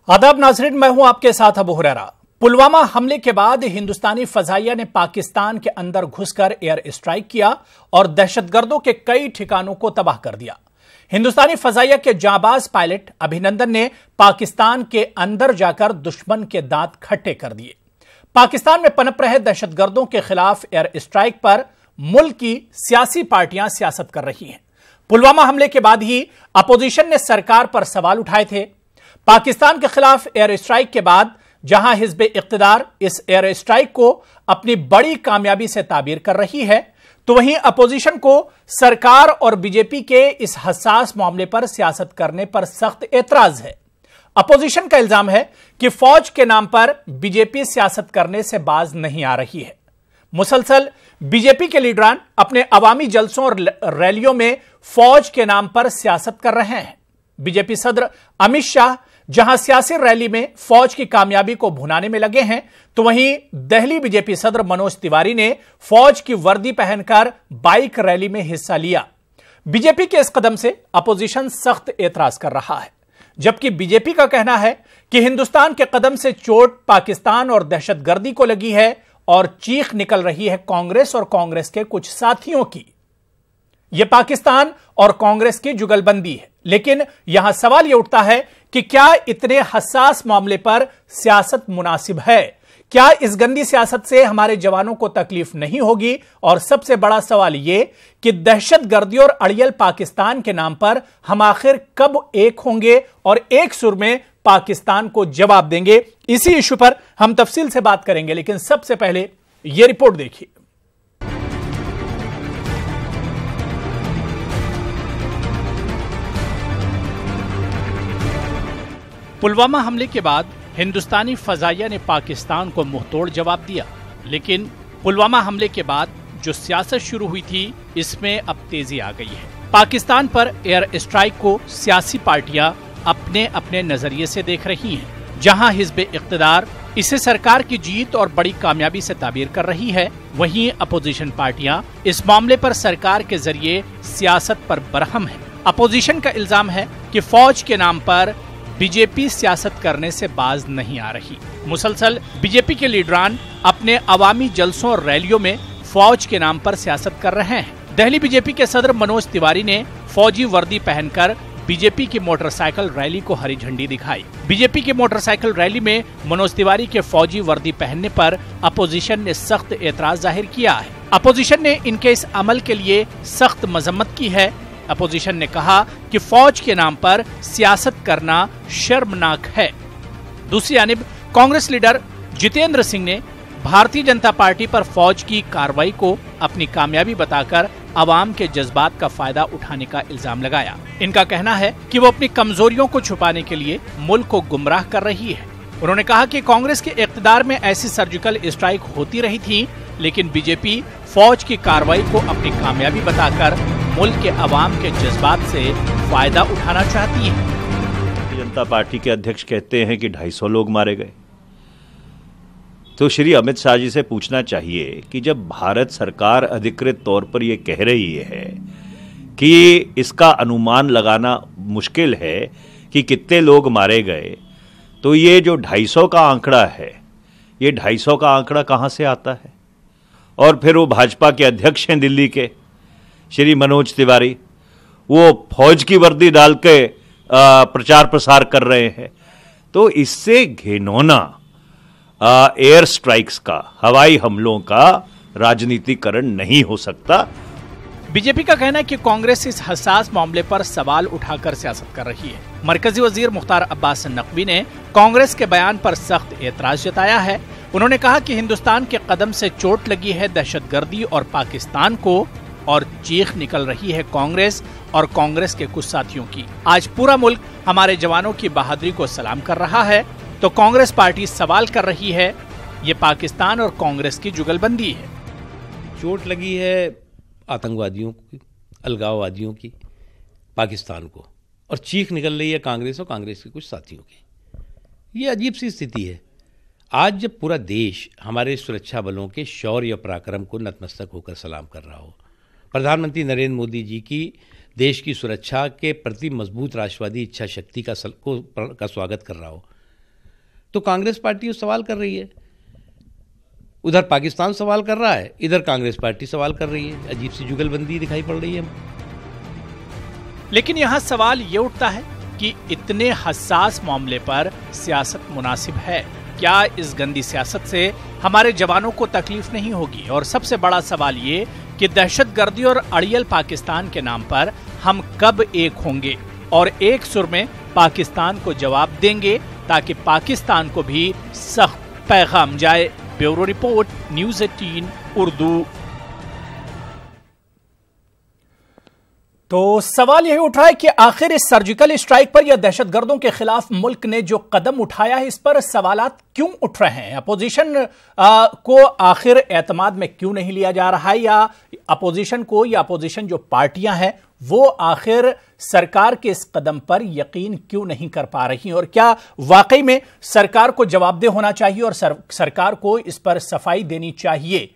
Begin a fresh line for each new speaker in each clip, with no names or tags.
आदाब नाजरीन, मैं हूं आपके साथ अबू हुरैरा। पुलवामा हमले के बाद हिंदुस्तानी फजाइया ने पाकिस्तान के अंदर घुसकर एयर स्ट्राइक किया और दहशतगर्दों के कई ठिकानों को तबाह कर दिया। हिंदुस्तानी फजाइया के जांबाज पायलट अभिनंदन ने पाकिस्तान के अंदर जाकर दुश्मन के दांत खट्टे कर दिए। पाकिस्तान में पनप रहे दहशतगर्दों के खिलाफ एयर स्ट्राइक पर मुल्क की सियासी पार्टियां सियासत कर रही हैं। पुलवामा हमले के बाद ही अपोजिशन ने सरकार पर सवाल उठाए थे। पाकिस्तान के खिलाफ एयर स्ट्राइक के बाद जहां हिज़्ब इक़्तिदार इस एयर स्ट्राइक को अपनी बड़ी कामयाबी से ताबीर कर रही है, तो वहीं अपोजिशन को सरकार और बीजेपी के इस हसास मामले पर सियासत करने पर सख्त एतराज है। अपोजिशन का इल्जाम है कि फौज के नाम पर बीजेपी सियासत करने से बाज नहीं आ रही है। मुसलसल बीजेपी के लीडरान अपने अवामी जलसों और रैलियों में फौज के नाम पर सियासत कर रहे हैं। बीजेपी सदर अमित शाह जहां सियासी रैली में फौज की कामयाबी को भुनाने में लगे हैं, तो वहीं दिल्ली बीजेपी सदर मनोज तिवारी ने फौज की वर्दी पहनकर बाइक रैली में हिस्सा लिया। बीजेपी के इस कदम से अपोजिशन सख्त एतराज कर रहा है, जबकि बीजेपी का कहना है कि हिंदुस्तान के कदम से चोट पाकिस्तान और दहशतगर्दी को लगी है और चीख निकल रही है कांग्रेस और कांग्रेस के कुछ साथियों की। यह पाकिस्तान और कांग्रेस की जुगलबंदी है, लेकिन यहां सवाल यह उठता है कि क्या इतने हसास मामले पर सियासत मुनासिब है? क्या इस गंदी सियासत से हमारे जवानों को तकलीफ नहीं होगी? और सबसे बड़ा सवाल यह कि दहशतगर्दी और अड़ियल पाकिस्तान के नाम पर हम आखिर कब एक होंगे और एक सुर में पाकिस्तान को जवाब देंगे? इसी इशू पर हम तफसील से बात करेंगे, लेकिन सबसे पहले यह रिपोर्ट देखिए। पुलवामा हमले के बाद हिंदुस्तानी फजाइया ने पाकिस्तान को मुंहतोड़ जवाब दिया, लेकिन पुलवामा हमले के बाद जो सियासत शुरू हुई थी, इसमें अब तेजी आ गई है। पाकिस्तान पर एयर स्ट्राइक को सियासी पार्टियां अपने अपने नजरिए से देख रही हैं। जहां हिज़्ब इक़्तिदार इसे सरकार की जीत और बड़ी कामयाबी से ताबीर कर रही है, वहीं अपोजिशन पार्टियां इस मामले पर सरकार के जरिए सियासत पर बरहम है। अपोजिशन का इल्जाम है कि फौज के नाम पर बीजेपी सियासत करने से बाज नहीं आ रही। मुसलसल बीजेपी के लीडरान अपने अवामी जलसों और रैलियों में फौज के नाम पर सियासत कर रहे हैं। दिल्ली बीजेपी के सदर मनोज तिवारी ने फौजी वर्दी पहनकर बीजेपी की मोटरसाइकिल रैली को हरी झंडी दिखाई। बीजेपी की मोटरसाइकिल रैली में मनोज तिवारी के फौजी वर्दी पहनने पर अपोजिशन ने सख्त एतराज जाहिर किया है। अपोजिशन ने इनके इस अमल के लिए सख्त मजम्मत की है। अपोजिशन ने कहा कि फौज के नाम पर सियासत करना शर्मनाक है। दूसरी जानिब कांग्रेस लीडर जितेंद्र सिंह ने भारतीय जनता पार्टी पर फौज की कार्रवाई को अपनी कामयाबी बताकर आवाम के जज्बात का फायदा उठाने का इल्जाम लगाया। इनका कहना है कि वो अपनी कमजोरियों को छुपाने के लिए मुल्क को गुमराह कर रही है। उन्होंने कहा कि कांग्रेस के इक़्तिदार में ऐसी सर्जिकल स्ट्राइक होती रही थी, लेकिन बीजेपी फौज की कार्रवाई को अपनी कामयाबी बताकर मुल्क के अवाम के जज्बात से फायदा उठाना चाहती है।
भारतीय जनता पार्टी के अध्यक्ष कहते हैं कि 250 लोग मारे गए, तो श्री अमित शाह जी से पूछना चाहिए कि जब भारत सरकार अधिकृत तौर पर यह कह रही है कि इसका अनुमान लगाना मुश्किल है कि कितने लोग मारे गए, तो ये जो 250 का आंकड़ा है, ये 250 का आंकड़ा कहाँ से आता है? और फिर वो भाजपा के अध्यक्ष हैं दिल्ली के श्री मनोज तिवारी, वो फौज की वर्दी डाल के प्रचार प्रसार कर रहे हैं। तो इससे घिनौना एयर स्ट्राइक्स का, हवाई हमलों का राजनीतिकरण नहीं हो सकता।
बीजेपी का कहना है कि कांग्रेस इस हसास मामले पर सवाल उठाकर सियासत कर रही है। मरकजी वजीर मुख्तार अब्बास नकवी ने कांग्रेस के बयान पर सख्त एतराज जताया है। उन्होंने कहा कि हिंदुस्तान के कदम से चोट लगी है दहशतगर्दी और पाकिस्तान को, और चीख निकल रही है कांग्रेस और कांग्रेस के कुछ साथियों की। आज पूरा मुल्क हमारे जवानों की बहादुरी को सलाम कर रहा है, तो कांग्रेस पार्टी सवाल कर रही है, ये पाकिस्तान और कांग्रेस की जुगलबंदी है।
चोट लगी है आतंकवादियों की, अलगाववादियों की, पाकिस्तान को, और चीख निकल रही है कांग्रेस और कांग्रेस के कुछ साथियों की। ये अजीब सी स्थिति है। आज जब पूरा देश हमारे सुरक्षा बलों के शौर्य पराक्रम को नतमस्तक होकर सलाम कर रहा हो, प्रधानमंत्री नरेंद्र मोदी जी की देश की सुरक्षा के प्रति मजबूत राष्ट्रवादी इच्छा शक्ति का स्वागत कर रहा हो, तो कांग्रेस पार्टी उस सवाल कर रही है, उधर पाकिस्तान सवाल कर रहा है, इधर कांग्रेस पार्टी सवाल कर रही है। अजीब सी जुगलबंदी दिखाई पड़ रही है।
लेकिन यहां सवाल ये उठता है कि इतने हसास मामले पर सियासत मुनासिब है क्या? इस गंदी सियासत से हमारे जवानों को तकलीफ नहीं होगी? और सबसे बड़ा सवाल ये कि दहशतगर्दी और अड़ियल पाकिस्तान के नाम पर हम कब एक होंगे और एक सुर में पाकिस्तान को जवाब देंगे ताकि पाकिस्तान को भी सख्त पैगाम जाए। Bureau report, news 18 Urdu. तो सवाल यही उठ रहा है कि आखिर इस सर्जिकल स्ट्राइक पर या दहशतगर्दों के खिलाफ मुल्क ने जो कदम उठाया है, इस पर सवालात क्यों उठ रहे हैं? अपोजिशन को आखिर एतमाद में क्यों नहीं लिया जा रहा है, या अपोजिशन को या अपोजिशन जो पार्टियां हैं वो आखिर सरकार के इस कदम पर यकीन क्यों नहीं कर पा रही, और क्या वाकई में सरकार को जवाबदेह होना चाहिए और सरकार को इस पर सफाई देनी चाहिए?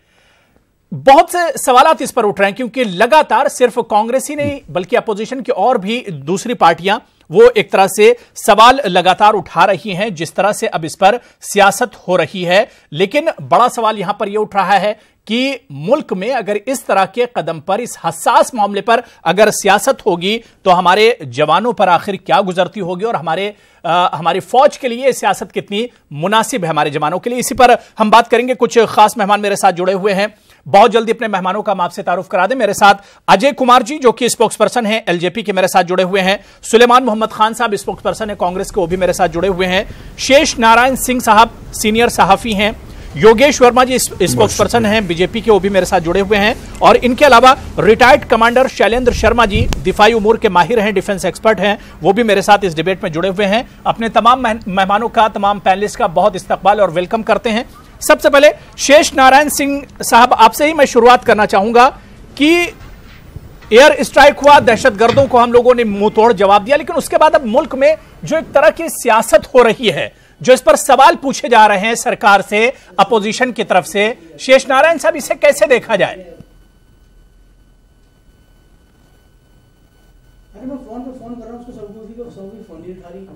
बहुत से सवालात इस पर उठ रहे हैं क्योंकि लगातार सिर्फ कांग्रेस ही नहीं बल्कि अपोजिशन की और भी दूसरी पार्टियां वो एक तरह से सवाल लगातार उठा रही हैं, जिस तरह से अब इस पर सियासत हो रही है। लेकिन बड़ा सवाल यहां पर यह उठ रहा है कि मुल्क में अगर इस तरह के कदम पर, इस हसास मामले पर अगर सियासत होगी तो हमारे जवानों पर आखिर क्या गुजरती होगी और हमारी फौज के लिए सियासत कितनी मुनासिब है हमारे जवानों के लिए। इसी पर हम बात करेंगे। कुछ खास मेहमान मेरे साथ जुड़े हुए हैं। बहुत जल्दी अपने मेहमानों का हम आपसे तारुफ करा दें। मेरे साथ अजय कुमार जी जो कि स्पोक्स पर्सन हैं एलजेपी के, मेरे साथ जुड़े हुए हैं। सुलेमान मोहम्मद खान साहब स्पोक्स पर्सन है कांग्रेस के, वो भी मेरे साथ जुड़े हुए हैं। शेष नारायण सिंह साहब सीनियर सहाफी हैं। योगेश वर्मा जी स्पोक्स पर्सन हैं बीजेपी के, वो भी मेरे साथ जुड़े हुए हैं। और इनके अलावा रिटायर्ड कमांडर शैलेंद्र शर्मा जी दिफाई उमूर के माहिर हैं, डिफेंस एक्सपर्ट हैं, वो भी मेरे साथ इस डिबेट में जुड़े हुए हैं। अपने तमाम मेहमानों का, तमाम पैनलिस्ट का बहुत इस्तकबाल और वेलकम करते हैं। सबसे पहले शेष नारायण सिंह साहब, आपसे ही मैं शुरुआत करना चाहूंगा कि एयर स्ट्राइक हुआ, दहशतगर्दों को हम लोगों ने मुंह तोड़ जवाब दिया, लेकिन उसके बाद अब मुल्क में जो एक तरह की सियासत हो रही है, जो इस पर सवाल पूछे जा रहे हैं सरकार से, अपोजिशन की तरफ से, शेष नारायण साहब इसे कैसे देखा जाए?
अरे मैं फोन पे फोन कर रहा हूं उसको, सबको फोन नहीं उठा रही।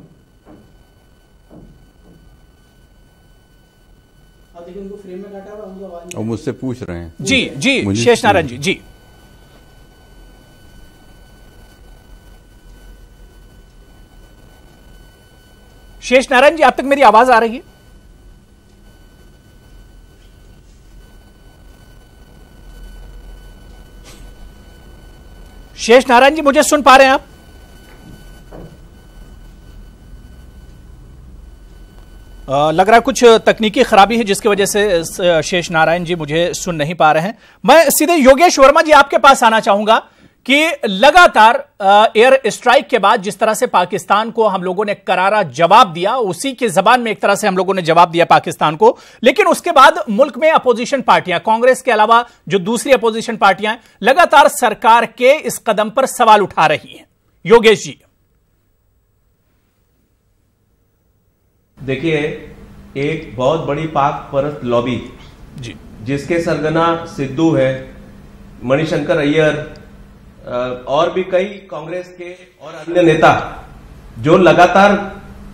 अब देखिए उनको फ्रेम में काटा हुआ, उनको आवाज नहीं।
और मुझसे पूछ रहे हैं।
जी जी शेष नारायण जी। जी शेष नारायण जी, आप तक मेरी आवाज आ रही है? शेष नारायण जी, मुझे सुन पा रहे हैं आप? लग रहा है कुछ तकनीकी खराबी है जिसकी वजह से शेष नारायण जी मुझे सुन नहीं पा रहे हैं। मैं सीधे योगेश वर्मा जी आपके पास आना चाहूंगा कि लगातार एयर स्ट्राइक के बाद जिस तरह से पाकिस्तान को हम लोगों ने करारा जवाब दिया, उसी के जबान में एक तरह से हम लोगों ने जवाब दिया पाकिस्तान को, लेकिन उसके बाद मुल्क में अपोजिशन पार्टियां, कांग्रेस के अलावा जो दूसरी अपोजिशन पार्टियां लगातार सरकार के इस कदम पर सवाल उठा रही हैं। योगेश जी,
देखिए, एक बहुत बड़ी पाक परस्त लॉबी
जी,
जिसके सरगना सिद्धू है, मणिशंकर अय्यर और भी कई कांग्रेस के और अन्य नेता जो लगातार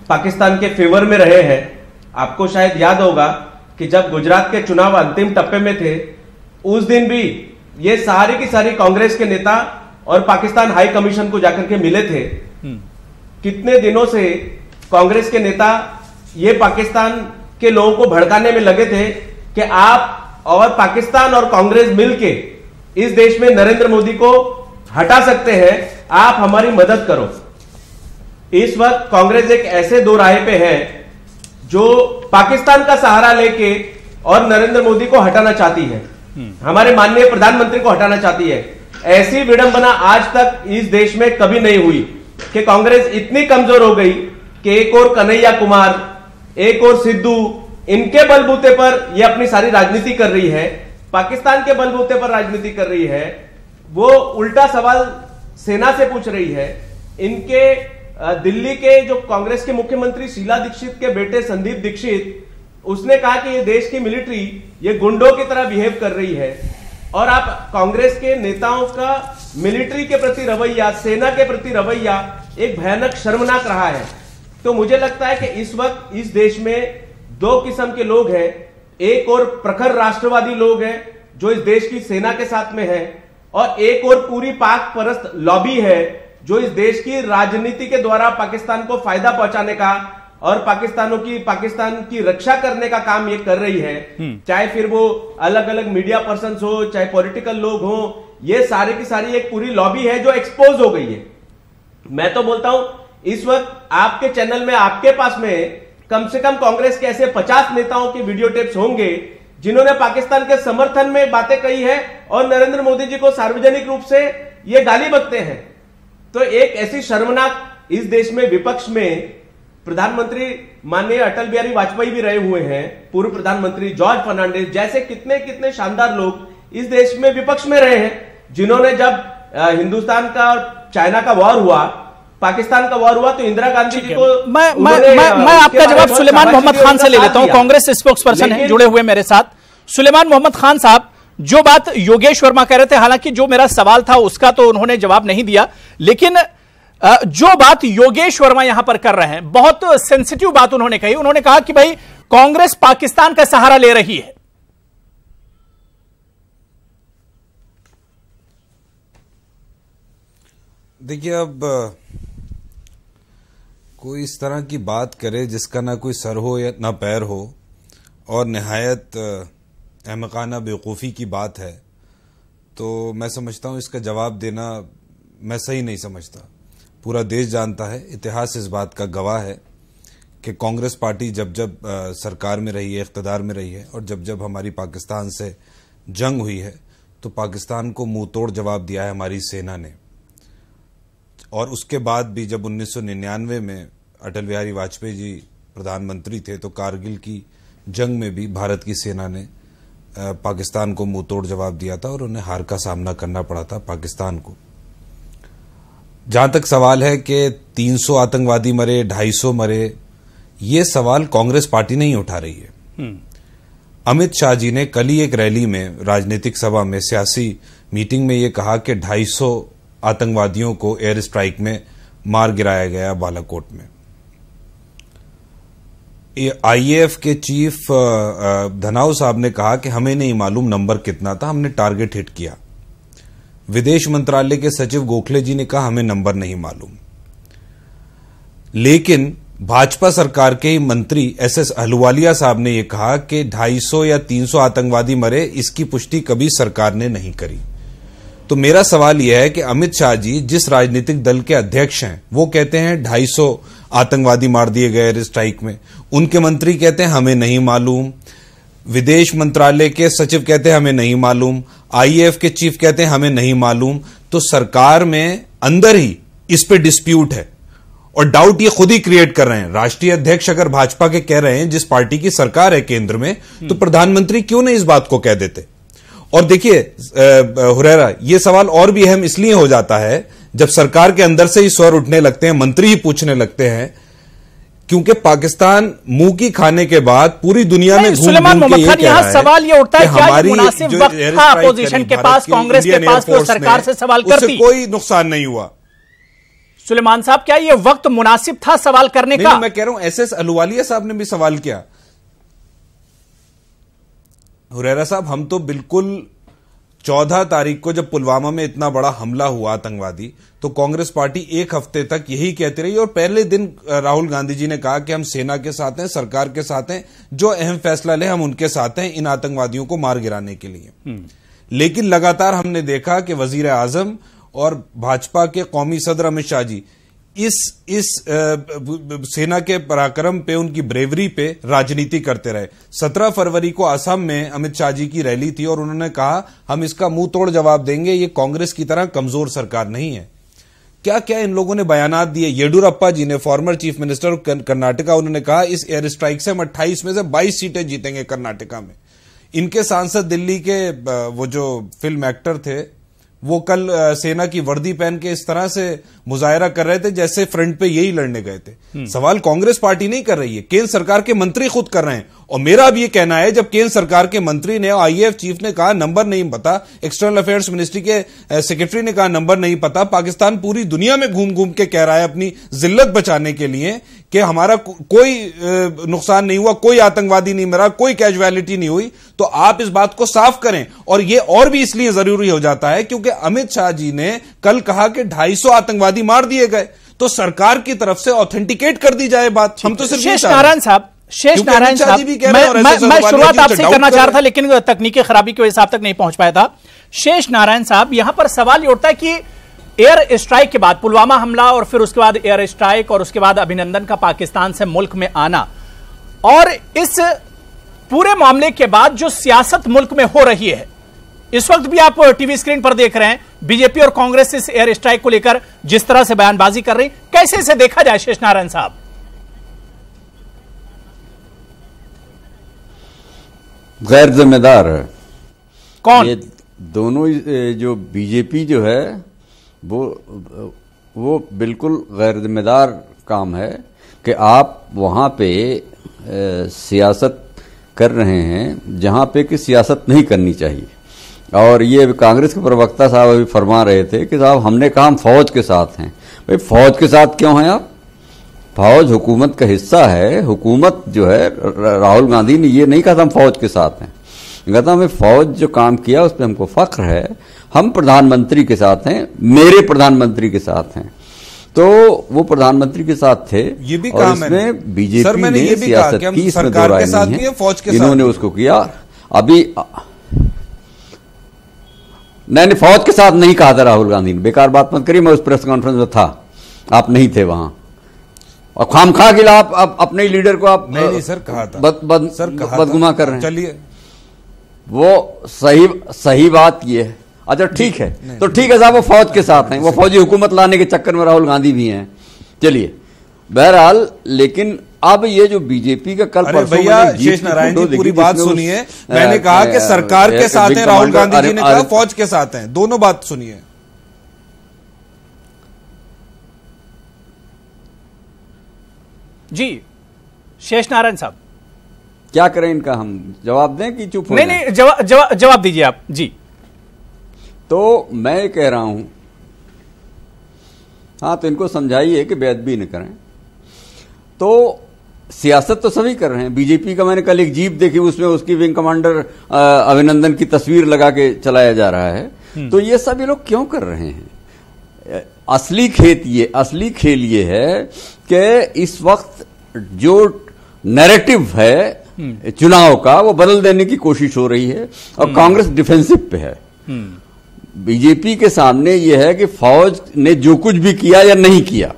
पाकिस्तान के फेवर में रहे हैं। आपको शायद याद होगा कि जब गुजरात के चुनाव अंतिम टप्पे में थे, उस दिन भी ये सारी की सारी कांग्रेस के नेता और पाकिस्तान हाई कमीशन को जाकर के मिले थे। कितने दिनों से कांग्रेस के नेता ये पाकिस्तान के लोगों को भड़काने में लगे थे कि आप और पाकिस्तान और कांग्रेस मिलके इस देश में नरेंद्र मोदी को हटा सकते हैं, आप हमारी मदद करो। इस वक्त कांग्रेस एक ऐसे दो राह पे है जो पाकिस्तान का सहारा लेके और नरेंद्र मोदी को हटाना चाहती है, हमारे माननीय प्रधानमंत्री को हटाना चाहती है। ऐसी विडंबना आज तक इस देश में कभी नहीं हुई कि कांग्रेस इतनी कमजोर हो गई कि एक और कन्हैया कुमार, एक और सिद्धू, इनके बलबूते पर यह अपनी सारी राजनीति कर रही है, पाकिस्तान के बलबूते पर राजनीति कर रही है। वो उल्टा सवाल सेना से पूछ रही है। इनके दिल्ली के जो कांग्रेस के मुख्यमंत्री शीला दीक्षित के बेटे संदीप दीक्षित, उसने कहा कि ये देश की मिलिट्री ये गुंडों की तरह बिहेव कर रही है। और आप कांग्रेस के नेताओं का मिलिट्री के प्रति रवैया, सेना के प्रति रवैया एक भयानक शर्मनाक रहा है। तो मुझे लगता है कि इस वक्त इस देश में दो किस्म के लोग हैं। एक और प्रखर राष्ट्रवादी लोग हैं जो इस देश की सेना के साथ में है, और एक और पूरी पाक परस्त लॉबी है जो इस देश की राजनीति के द्वारा पाकिस्तान को फायदा पहुंचाने का और पाकिस्तान की रक्षा करने का काम ये कर रही है। चाहे फिर वो अलग अलग मीडिया पर्सन्स हो, चाहे पॉलिटिकल लोग हो, ये सारे की सारी एक पूरी लॉबी है जो एक्सपोज हो गई है। मैं तो बोलता हूं इस वक्त आपके चैनल में, आपके पास में कम से कम कांग्रेस के ऐसे 50 नेताओं के वीडियो टेप्स होंगे जिन्होंने पाकिस्तान के समर्थन में बातें कही है और नरेंद्र मोदी जी को सार्वजनिक रूप से ये गाली बकते हैं। तो एक ऐसी शर्मनाक, इस देश में विपक्ष में प्रधानमंत्री माननीय अटल बिहारी वाजपेयी भी रहे हुए हैं, पूर्व प्रधानमंत्री जॉर्ज फर्नांडिस जैसे कितने कितने शानदार लोग इस देश में विपक्ष में रहे हैं, जिन्होंने जब हिंदुस्तान का और चाइना का वॉर हुआ, पाकिस्तान का वॉर हुआ, तो इंदिरा गांधी जी को
मैं आपका जवाब सुलेमान मोहम्मद खान से ले लेता हूं। कांग्रेस स्पोक्स पर्सन है जुड़े हुए मेरे साथ। सुलेमान मोहम्मद खान साहब, जो बात योगेश वर्मा कह रहे थे, हालांकि जो मेरा सवाल था उसका तो उन्होंने जवाब नहीं दिया, लेकिन जो बात योगेश वर्मा यहां पर कर रहे हैं, बहुत सेंसिटिव बात उन्होंने कही। उन्होंने कहा कि भाई कांग्रेस पाकिस्तान का सहारा ले रही है।
देखिए, अब कोई इस तरह की बात करे जिसका ना कोई सर हो या ना पैर हो और निहायत अहमकाना बेवकूफ़ी की बात है, तो मैं समझता हूं इसका जवाब देना मैं सही नहीं समझता। पूरा देश जानता है, इतिहास इस बात का गवाह है कि कांग्रेस पार्टी जब जब सरकार में रही है, इख्तिदार में रही है, और जब जब हमारी पाकिस्तान से जंग हुई है तो पाकिस्तान को मुंह तोड़ जवाब दिया है हमारी सेना ने। और उसके बाद भी जब 1999 में अटल बिहारी वाजपेयी जी प्रधानमंत्री थे तो कारगिल की जंग में भी भारत की सेना ने पाकिस्तान को मुंह तोड़ जवाब दिया था और उन्हें हार का सामना करना पड़ा था पाकिस्तान को। जहां तक सवाल है कि 300 आतंकवादी मरे, 250 मरे, ये सवाल कांग्रेस पार्टी नहीं उठा रही है। अमित शाह जी ने कल ही एक रैली में, राजनीतिक सभा में, सियासी मीटिंग में ये कहा कि 250 आतंकवादियों को एयर स्ट्राइक में मार गिराया गया बालाकोट में। आईएएफ के चीफ धनाव साहब ने कहा कि हमें नहीं मालूम नंबर कितना था, हमने टारगेट हिट किया। विदेश मंत्रालय के सचिव गोखले जी ने कहा हमें नंबर नहीं मालूम। लेकिन भाजपा सरकार के ही मंत्री एसएस अहलुवालिया साहब ने यह कहा कि 250 या 300 आतंकवादी मरे, इसकी पुष्टि कभी सरकार ने नहीं करी। तो मेरा सवाल यह है कि अमित शाह जी जिस राजनीतिक दल के अध्यक्ष हैं, वो कहते हैं 250 आतंकवादी मार दिए गए एयर स्ट्राइक में, उनके मंत्री कहते हैं हमें नहीं मालूम, विदेश मंत्रालय के सचिव कहते हैं हमें नहीं मालूम, आईएएफ के चीफ कहते हैं हमें नहीं मालूम। तो सरकार में अंदर ही इस पे डिस्प्यूट है और डाउट ये खुद ही क्रिएट कर रहे हैं। राष्ट्रीय अध्यक्ष अगर भाजपा के कह रहे हैं, जिस पार्टी की सरकार है केंद्र में, तो प्रधानमंत्री क्यों नहीं इस बात को कह देते। और देखिए हुरैरा, ये सवाल और भी अहम इसलिए हो जाता है जब सरकार के अंदर से ही स्वर उठने लगते हैं, मंत्री ही पूछने लगते हैं, क्योंकि पाकिस्तान मुंह की खाने के बाद पूरी दुनिया में घूम घूम के ये कह रहा है
सवाल ये उठता है कि हमारी मुनासिब वक्त था अपोजिशन के पास, कांग्रेस के पास, तो सरकार से सवाल करती,
कोई नुकसान नहीं हुआ।
सुलेमान साहब, क्या ये वक्त मुनासिब था सवाल करने का?
मैं कह रहा हूं एसएस अहलुवालिया साहब ने भी सवाल किया। हुरैरा साहब, हम तो बिल्कुल 14 तारीख को जब पुलवामा में इतना बड़ा हमला हुआ आतंकवादी, तो कांग्रेस पार्टी एक हफ्ते तक यही कहती रही और पहले दिन राहुल गांधी जी ने कहा कि हम सेना के साथ हैं, सरकार के साथ हैं, जो अहम फैसला ले हम उनके साथ हैं इन आतंकवादियों को मार गिराने के लिए। लेकिन लगातार हमने देखा कि वजीर आजम और भाजपा के कौमी सदर अमित शाह जी इस सेना के पराक्रम पे, उनकी ब्रेवरी पे राजनीति करते रहे। 17 फरवरी को असम में अमित शाह जी की रैली थी और उन्होंने कहा हम इसका मुंह तोड़ जवाब देंगे, ये कांग्रेस की तरह कमजोर सरकार नहीं है। क्या क्या इन लोगों ने बयानात दिए। येडुरप्पा जी ने, फॉर्मर चीफ मिनिस्टर कर्नाटका, उन्होंने कहा इस एयर स्ट्राइक से हम 28 में से 22 सीटें जीतेंगे कर्नाटका में। इनके सांसद दिल्ली के वो जो फिल्म एक्टर थे, वो कल सेना की वर्दी पहन के इस तरह से मुजाहरा कर रहे थे जैसे फ्रंट पे यही लड़ने गए थे। सवाल कांग्रेस पार्टी नहीं कर रही है, केंद्र सरकार के मंत्री खुद कर रहे हैं। और मेरा अब ये कहना है, जब केंद्र सरकार के मंत्री ने, आईएएफ चीफ ने कहा नंबर नहीं पता, एक्सटर्नल अफेयर्स मिनिस्ट्री के सेक्रेटरी ने कहा नंबर नहीं पता, पाकिस्तान पूरी दुनिया में घूम घूम के कह रहा है अपनी जिल्लत बचाने के लिए कि हमारा कोई नुकसान नहीं हुआ, कोई आतंकवादी नहीं मरा, कोई कैजुअलिटी नहीं हुई, तो आप इस बात को साफ करें। और यह और भी इसलिए जरूरी हो जाता है क्योंकि अमित शाह जी ने कल कहा कि 250 आतंकवादी मार दिए गए, तो सरकार की तरफ से ऑथेंटिकेट कर दी जाए बात। हम तो सिर्फ
शेष नारायण साहब, मैं शुरुआत आपसे करना चाह रहा था लेकिन तकनीकी खराबी की वजह से आप तक नहीं पहुंच पाया था। शेष नारायण साहब, यहां पर सवाल ये उठता है कि एयर स्ट्राइक के बाद, पुलवामा हमला और फिर उसके बाद एयर स्ट्राइक और उसके बाद अभिनंदन का पाकिस्तान से मुल्क में आना, और इस पूरे मामले के बाद जो सियासत मुल्क में हो रही है, इस वक्त भी आप टीवी स्क्रीन पर देख रहे हैं बीजेपी और कांग्रेस इस एयर स्ट्राइक को लेकर जिस तरह से बयानबाजी कर रही, कैसे इसे देखा जाए शेष नारायण साहब?
गैर जिम्मेदार है।
कौन?
ये दोनों जो बीजेपी जो है वो बिल्कुल गैर जिम्मेदार काम है कि आप वहां पे सियासत कर रहे हैं जहां पे कि सियासत नहीं करनी चाहिए। और ये कांग्रेस के प्रवक्ता साहब अभी फरमा रहे थे कि साहब हमने कहा हम फौज के साथ हैं। भाई फौज के साथ क्यों हैं आप? फौज हुकूमत का हिस्सा है। हुकूमत जो है, राहुल गांधी ने ये नहीं कहा था हम फौज के साथ हैं, कहता हमें फौज जो काम किया उस पर हमको फख्र है, हम प्रधानमंत्री के साथ हैं, मेरे प्रधानमंत्री के साथ हैं। तो वो प्रधानमंत्री के साथ थे।
ये भी
और इसमें बीजेपी ने सियासत की, इसमें दो राय नहीं है, इन्होंने उसको किया। अभी नहीं, फौज के साथ नहीं कहा था राहुल गांधी ने, बेकार बात मत करिए, मैं उस प्रेस कॉन्फ्रेंस में था, आप नहीं थे वहां। और खामखा के आप अपने लीडर को आप
नहीं सर कहा था,
बदगुमा कर रहे हैं।
चलिए
वो सही बात ये है। अच्छा ठीक है, तो ठीक है साहब, वो फौज के साथ हैं, वो फौजी हुकूमत लाने के चक्कर में राहुल गांधी भी हैं। चलिए बहरहाल, लेकिन अब ये जो बीजेपी का कल परसों
भैया शेष नारायण जी पूरी बात सुनिए। मैंने कहा कि सरकार के साथ हैं, राहुल गांधी जी ने कहा फौज के साथ हैं, दोनों बात सुनिए।
जी शेष नारायण साहब,
क्या करें इनका, हम जवाब दें कि चुप हो?
नहीं, जवाब दीजिए आप जी।
तो मैं कह रहा हूं, हाँ, तो इनको समझाइए कि बेअदबी न करें। तो सियासत तो सभी कर रहे हैं। बीजेपी का मैंने कल एक जीप देखी, उसमें उसकी विंग कमांडर अभिनंदन की तस्वीर लगा के चलाया जा रहा है। तो ये सब ये लोग क्यों कर रहे हैं? असली खेल ये है कि इस वक्त जो नैरेटिव है चुनाव का, वो बदल देने की कोशिश हो रही है और कांग्रेस डिफेंसिव पे है। बीजेपी के सामने यह है कि फौज ने जो कुछ भी किया या नहीं किया,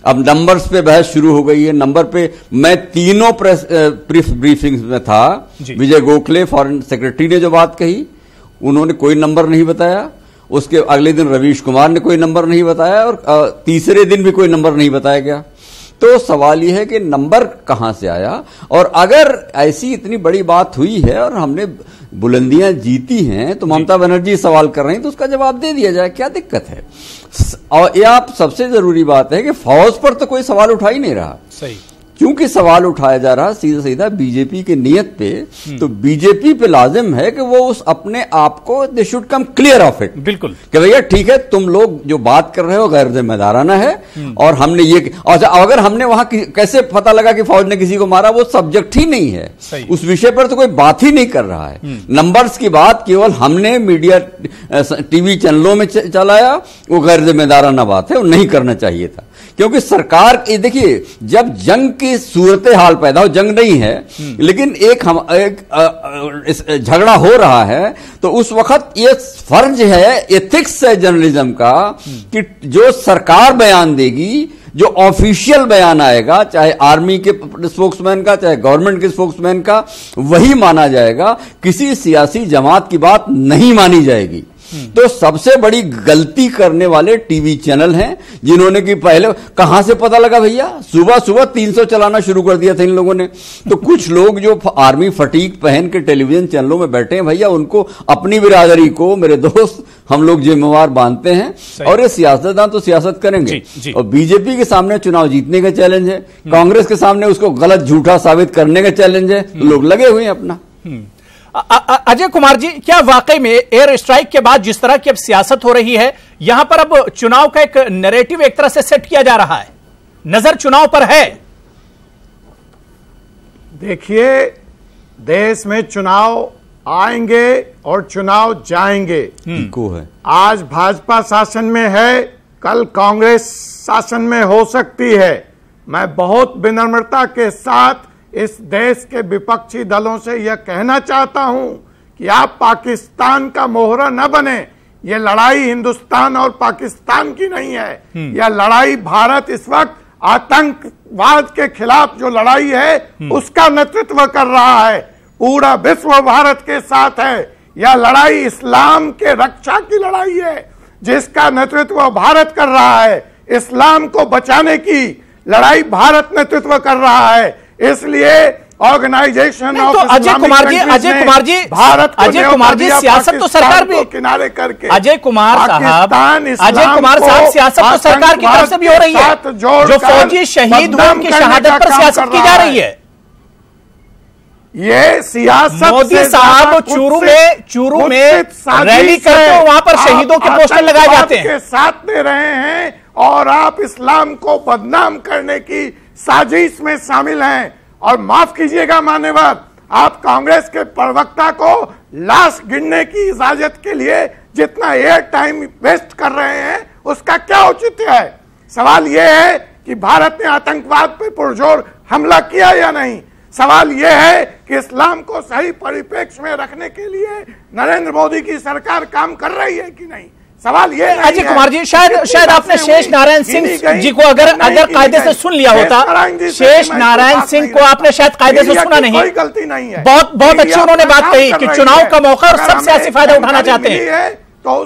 अब नंबर्स पे बहस शुरू हो गई है। नंबर पे मैं तीनों प्रेस ब्रीफिंग्स में था। विजय गोखले फॉरेन सेक्रेटरी ने जो बात कही, उन्होंने कोई नंबर नहीं बताया। उसके अगले दिन रवीश कुमार ने कोई नंबर नहीं बताया और तीसरे दिन भी कोई नंबर नहीं बताया गया। तो सवाल यह है कि नंबर कहां से आया? और अगर ऐसी इतनी बड़ी बात हुई है और हमने बुलंदियां जीती हैं, तो ममता बनर्जी सवाल कर रही हैं, तो उसका जवाब दे दिया जाए, क्या दिक्कत है? और ये आप सबसे जरूरी बात है कि फौज पर तो कोई सवाल उठा ही नहीं रहा। सही, क्योंकि सवाल उठाया जा रहा सीधा सीधा बीजेपी की नीयत पे। तो बीजेपी पे लाजिम है कि वो उस अपने आप को they should come clear of it. बिल्कुल कि भैया ठीक है, तुम लोग जो बात कर रहे हो गैर जिम्मेदाराना है और हमने ये, अगर हमने वहां कैसे पता लगा कि फौज ने किसी को मारा, वो सब्जेक्ट ही नहीं है, उस विषय पर तो कोई बात ही नहीं कर रहा है। नंबर्स की बात केवल हमने मीडिया टीवी चैनलों में चलाया, वो गैर जिम्मेदाराना बात है, वो नहीं करना चाहिए था। क्योंकि सरकार, देखिए, जब जंग की सूरत हाल पैदा हो, जंग नहीं है लेकिन एक झगड़ा हो रहा है, तो उस वक्त ये फर्ज है, एथिक्स है जर्नलिज्म का, कि जो सरकार बयान देगी, जो ऑफिशियल बयान आएगा, चाहे आर्मी के स्पोक्समैन का, चाहे गवर्नमेंट के स्पोक्समैन का, वही माना जाएगा। किसी सियासी जमात की बात नहीं मानी जाएगी। तो सबसे बड़ी गलती करने वाले टीवी चैनल हैं, जिन्होंने कि पहले कहां से पता लगा भैया, सुबह सुबह 300 चलाना शुरू कर दिया था इन लोगों ने। तो कुछ लोग जो आर्मी फटीक पहन के टेलीविजन चैनलों में बैठे हैं भैया, उनको अपनी बिरादरी को, मेरे दोस्त, हम लोग जिम्मेवार मानते हैं। और ये सियासतदान तो सियासत करेंगे। और बीजेपी के सामने चुनाव जीतने का चैलेंज है, कांग्रेस के सामने उसको गलत झूठा साबित करने का चैलेंज है। लोग लगे हुए हैं अपना।
अजय कुमार जी, क्या वाकई में एयर स्ट्राइक के बाद जिस तरह की अब सियासत हो रही है, यहां पर अब चुनाव का एक नैरेटिव एक तरह से सेट किया जा रहा है, नजर चुनाव पर है,
देखिए, देश में चुनाव आएंगे और चुनाव जाएंगे।
इको है।
आज भाजपा शासन में है, कल कांग्रेस शासन में हो सकती है। मैं बहुत विनम्रता के साथ इस देश के विपक्षी दलों से यह कहना चाहता हूं कि आप पाकिस्तान का मोहरा न बने। यह लड़ाई हिंदुस्तान और पाकिस्तान की नहीं है, यह लड़ाई भारत इस वक्त आतंकवाद के खिलाफ जो लड़ाई है उसका नेतृत्व कर रहा है। पूरा विश्व भारत के साथ है। यह लड़ाई इस्लाम के रक्षा की लड़ाई है जिसका नेतृत्व भारत कर रहा है। इस्लाम को बचाने की लड़ाई भारत नेतृत्व कर रहा है। इसलिए ऑर्गेनाइजेशन ऑफ
अजय कुमार जी
भारत
सियासत तो सरकार भी
किनारे करके
अजय कुमार साहब सियासत तो सरकार की तरफ से भी हो रही है। जो फौजी शहीद हुए उनकी शहादत पर सियासत की जा रही है।
ये सियासत
मोदी साहब चूरू में रैली करते हो, वहां पर शहीदों के पोस्टर लगाए जाते हैं,
साथ दे रहे हैं और आप इस्लाम को बदनाम करने की साजिश में शामिल हैं। और माफ कीजिएगा मान्यवर, आप कांग्रेस के प्रवक्ता को लाश गिनने की इजाजत के लिए जितना एयर टाइम वेस्ट कर रहे हैं उसका क्या औचित्य है? सवाल यह है कि भारत ने आतंकवाद पर पुरजोर हमला किया या नहीं। सवाल यह है कि इस्लाम को सही परिप्रेक्ष्य में रखने के लिए नरेंद्र मोदी की सरकार काम कर रही है कि नहीं। सवाल ये
अजय कुमार जी, शायद आपने शेष नारायण सिंह जी को अगर कायदे से सुन लिया होता। शेष नारायण सिंह को आपने शायद कायदे से सुना नहीं।
कोई गलती नहीं है।
बहुत अच्छी उन्होंने बात कही कि चुनाव का मौका और सब सियासी फायदा उठाना चाहते हैं।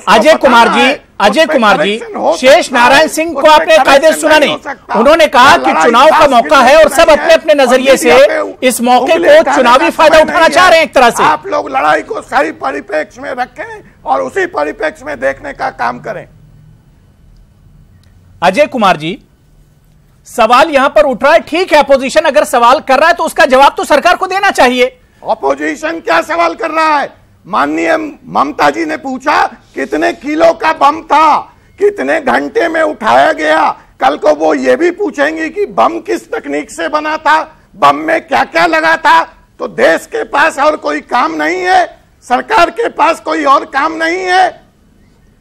अजय कुमार जी, शेष नारायण सिंह को आपने कायदे से सुना नहीं। उन्होंने कहा कि चुनाव का मौका है और सब अपने अपने नजरिए से इस मौके को चुनावी फायदा उठाना चाह रहे हैं। एक तरह से
आप लोग लड़ाई को सही परिप्रेक्ष्य में रखें और उसी परिप्रेक्ष्य में देखने का काम करें।
अजय कुमार जी, सवाल यहां पर उठ रहा है, ठीक है, अपोजिशन अगर सवाल कर रहा है तो उसका जवाब तो सरकार को देना चाहिए।
अपोजिशन क्या सवाल कर रहा है? माननीय ममता जी ने पूछा कितने किलो का बम था, कितने घंटे में उठाया गया। कल को वो ये भी पूछेंगे कि बम किस तकनीक से बना था, बम में क्या क्या लगा था। तो देश के पास और कोई काम नहीं है, सरकार के पास कोई और काम नहीं है।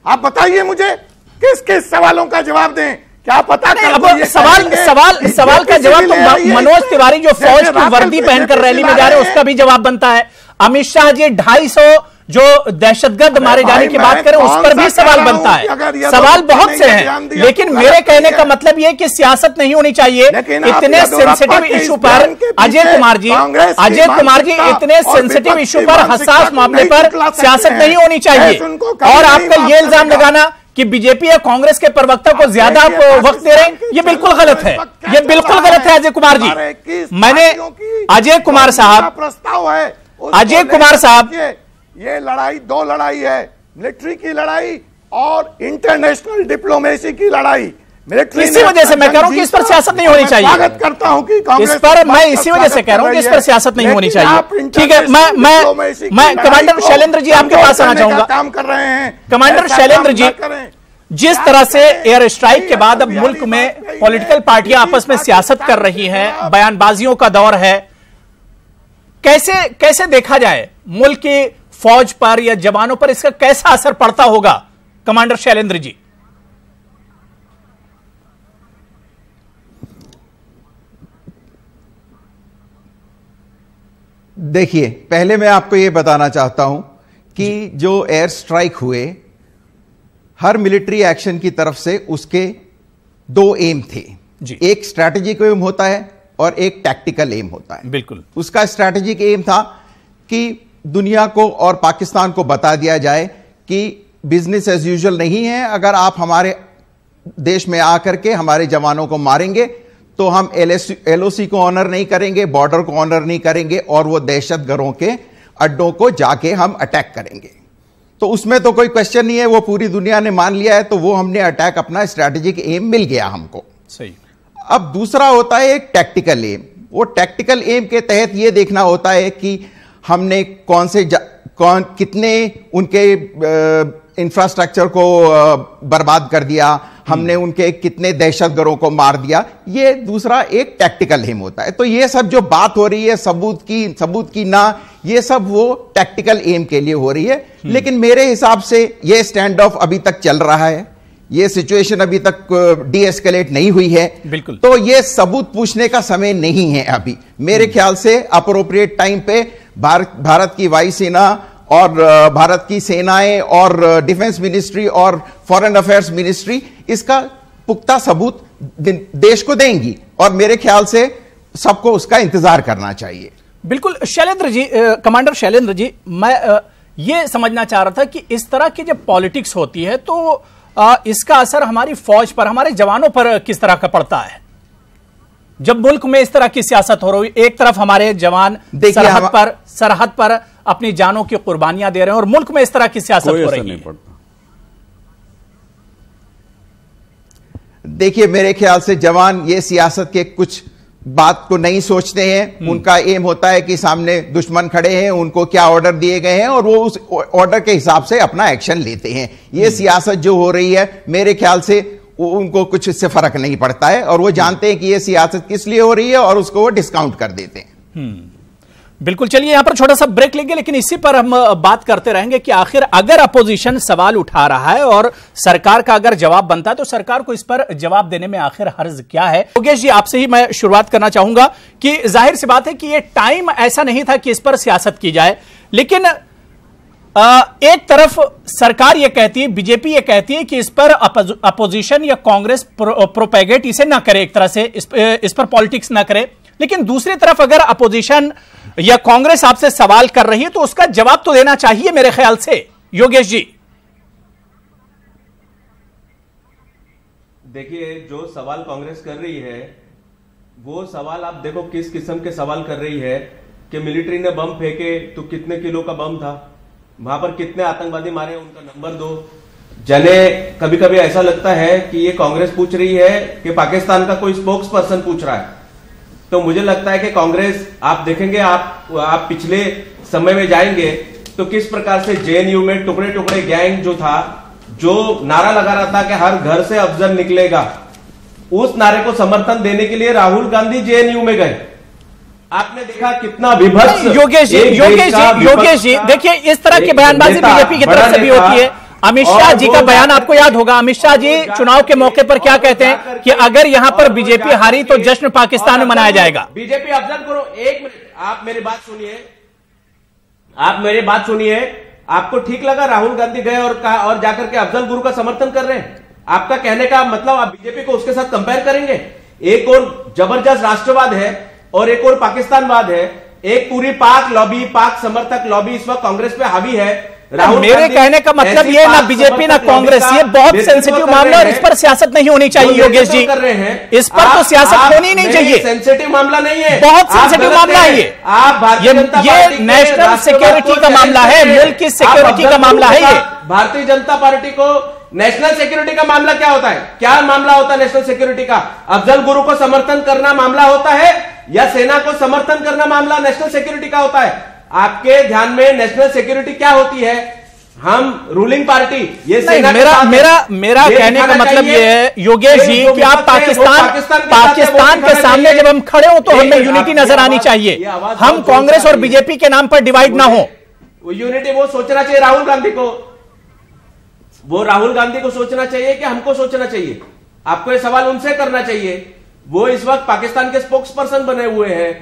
आप बताइए मुझे किस किस सवालों का जवाब दें। क्या पता
सवाल का जवाब तो मनोज तिवारी जो फौज की वर्दी पहनकर रैली में जा रहे हैं उसका भी जवाब बनता है। अमित शाह जी 250 जो दहशतगर्द मारे जाने की बात करें उस पर भी सवाल बनता है। सवाल बहुत से हैं, लेकिन मेरे कहने का मतलब यह कि सियासत नहीं होनी चाहिए इतने सेंसिटिव इशू पर। अजय कुमार जी, इतने सेंसिटिव इशू पर, हसास मामले पर सियासत नहीं होनी चाहिए। और आपका ये इल्जाम लगाना कि बीजेपी या कांग्रेस के प्रवक्ता को ज्यादा वक्त दे रहे हैं, ये बिल्कुल गलत है। ये बिल्कुल गलत है अजय कुमार जी। मैंने अजय कुमार साहब,
ये लड़ाई दो लड़ाई है, मिलिट्री की लड़ाई और इंटरनेशनल डिप्लोमेसी की लड़ाई।
इसी वजह से मैं कह रहा हूं कि इस पर सियासत नहीं होनी चाहिए।
स्वागत करता हूं कि
इस पर, मैं इसी वजह से कह रहा हूं कि इस पर सियासत नहीं होनी चाहिए। ठीक है, मैं कमांडर शैलेंद्र जी आपके पास आना चाहूंगा।
काम कर रहे हैं
कमांडर शैलेंद्र जी, जिस तरह से एयर स्ट्राइक के बाद अब मुल्क में पॉलिटिकल पार्टियां आपस में सियासत कर रही हैं, बयानबाजियों का दौर है, कैसे देखा जाए मुल्क की फौज पर या जवानों पर इसका कैसा असर पड़ता होगा? कमांडर शैलेंद्र जी।
देखिए, पहले मैं आपको यह बताना चाहता हूं कि जो एयर स्ट्राइक हुए, हर मिलिट्री एक्शन की तरफ से उसके दो एम थे जी। एक स्ट्रैटेजिक एम होता है और एक टैक्टिकल एम होता है।
बिल्कुल।
उसका स्ट्रैटेजिक एम था कि दुनिया को और पाकिस्तान को बता दिया जाए कि बिजनेस एज यूजुअल नहीं है। अगर आप हमारे देश में आकर के हमारे जवानों को मारेंगे तो हम एलओसी को ऑनर नहीं करेंगे, बॉर्डर को ऑनर नहीं करेंगे और वो दहशतगर्दों के अड्डों को जाके हम अटैक करेंगे। तो उसमें तो कोई क्वेश्चन नहीं है, वो पूरी दुनिया ने मान लिया है। तो वो हमने अटैक, अपना स्ट्रैटेजिक एम मिल गया हमको।
सही।
अब दूसरा होता है एक टैक्टिकल एम। वो टैक्टिकल एम के तहत ये देखना होता है कि हमने कितने उनके इंफ्रास्ट्रक्चर को बर्बाद कर दिया, हमने उनके कितने दहशतगर्दों को मार दिया, ये दूसरा एक टैक्टिकल एम होता है। तो ये सब जो बात हो रही है सबूत की ना, ये सब वो टैक्टिकल एम के लिए हो रही है। लेकिन मेरे हिसाब से ये स्टैंड ऑफ अभी तक चल रहा है, ये सिचुएशन अभी तक डीएस्केलेट नहीं हुई है।
बिल्कुल।
तो ये सबूत पूछने का समय नहीं है अभी। मेरे ख्याल से अप्रोप्रिएट टाइम पे भारत की वायुसेना और भारत की सेनाएं और डिफेंस मिनिस्ट्री और फॉरेन अफेयर्स मिनिस्ट्री इसका पुख्ता सबूत देश को देंगी, और मेरे ख्याल से सबको उसका इंतजार करना चाहिए।
बिल्कुल। शैलेंद्र जी, कमांडर शैलेंद्र जी, मैं ये समझना चाह रहा था कि इस तरह की जब पॉलिटिक्स होती है तो इसका असर हमारी फौज पर, हमारे जवानों पर किस तरह का सरहद है जब मुल्क में इस तरह की सियासत हो रही है? एक तरफ हमारे जवान सरहद पर अपनी जानों की कुर्बानियां दे रहे हैं और मुल्क में इस तरह की सियासत हो रही है।
देखिए, मेरे ख्याल से जवान ये सियासत के कुछ बात को नहीं सोचते हैं। उनका एम होता है कि सामने दुश्मन खड़े हैं, उनको क्या ऑर्डर दिए गए हैं और वो उस ऑर्डर के हिसाब से अपना एक्शन लेते हैं। ये सियासत जो हो रही है, मेरे ख्याल से उनको कुछ इससे फर्क नहीं पड़ता है, और वो जानते हैं कि ये सियासत किस लिए हो रही है और उसको वो डिस्काउंट कर देते हैं।
बिल्कुल। चलिए यहां पर छोटा सा ब्रेक लेंगे, लेकिन इसी पर हम बात करते रहेंगे कि आखिर अगर अपोजिशन सवाल उठा रहा है और सरकार का अगर जवाब बनता है तो सरकार को इस पर जवाब देने में आखिर हर्ज क्या है। योगेश जी, आपसे ही मैं शुरुआत करना चाहूंगा कि जाहिर सी बात है कि ये टाइम ऐसा नहीं था कि इस पर सियासत की जाए, लेकिन एक तरफ सरकार ये कहती है, बीजेपी ये कहती है कि इस पर अपोजिशन या कांग्रेस प्रोपेगेट इसे ना करे, एक तरह से इस पर पॉलिटिक्स ना करे, लेकिन दूसरी तरफ अगर अपोजिशन या कांग्रेस आपसे सवाल कर रही है तो उसका जवाब तो देना चाहिए मेरे ख्याल से। योगेश जी,
देखिए, जो सवाल कांग्रेस कर रही है वो सवाल आप देखो किस किस्म के सवाल कर रही है कि मिलिट्री ने बम फेंके तो कितने किलो का बम था, वहां पर कितने आतंकवादी मारे, उनका नंबर दो। जने कभी कभी ऐसा लगता है कि ये कांग्रेस पूछ रही है कि पाकिस्तान का कोई स्पोक्स पर्सन पूछ रहा है। तो मुझे लगता है कि कांग्रेस, आप देखेंगे, आप पिछले समय में जाएंगे तो किस प्रकार से जेएनयू में टुकड़े टुकड़े गैंग जो था, जो नारा लगा रहा था कि हर घर से अफजल निकलेगा, उस नारे को समर्थन देने के लिए राहुल गांधी जेएनयू में गए। आपने देखा कितना विभत्स।
योगेश जी, देखिए, इस तरह की बयानबाजी बीजेपी की तरफ से भी होती है। अमित शाह जी का बयान आपको याद होगा। अमित शाह जी चुनाव के मौके पर क्या कहते हैं कि अगर यहां पर बीजेपी हारी तो जश्न पाकिस्तान में मनाया जाएगा।
बीजेपी अफजल गुरु, एक मिनट, आप मेरी बात सुनिए। आपको ठीक लगा राहुल गांधी गए और जाकर के अफजल गुरु का समर्थन कर रहे हैं? आपका कहने का मतलब आप बीजेपी को उसके साथ कंपेयर करेंगे? एक और जबरदस्त राष्ट्रवाद है और एक और पाकिस्तानवाद है। एक पूरी पाक लॉबी, पाक समर्थक लॉबी इस वक्त कांग्रेस पे हावी है।
मेरे कहने का मतलब ये ना बीजेपी ना कांग्रेस, ये बहुत सेंसिटिव मामला और इस पर सियासत नहीं होनी चाहिए। योगेश जी, इस पर तो सियासत होनी नहीं चाहिए।
सेंसिटिव मामला नहीं है,
बहुत सेंसिटिव मामला है ये नेशनल सिक्योरिटी का मामला है, मुल्क की सिक्योरिटी का मामला है। ये
भारतीय जनता पार्टी को नेशनल सिक्योरिटी का मामला क्या होता है? क्या मामला होता है नेशनल सिक्योरिटी का? अफजल गुरु को समर्थन करना मामला होता है या सेना को समर्थन करना मामला नेशनल सिक्योरिटी का होता है? आपके ध्यान में नेशनल सिक्योरिटी क्या होती है? हम रूलिंग पार्टी, ये सेना
मेरा कहने का मतलब ये है योगेश जी कि आप पाकिस्तान के सामने जब हम खड़े हो तो हमें यूनिटी नजर आनी चाहिए। हम कांग्रेस और बीजेपी के नाम पर डिवाइड ना हो।
यूनिटी वो सोचना चाहिए राहुल गांधी को, वो राहुल गांधी को सोचना चाहिए कि हमको सोचना चाहिए? आपको ये सवाल उनसे करना चाहिए। वो इस वक्त पाकिस्तान के स्पोक्स पर्सन बने हुए हैं।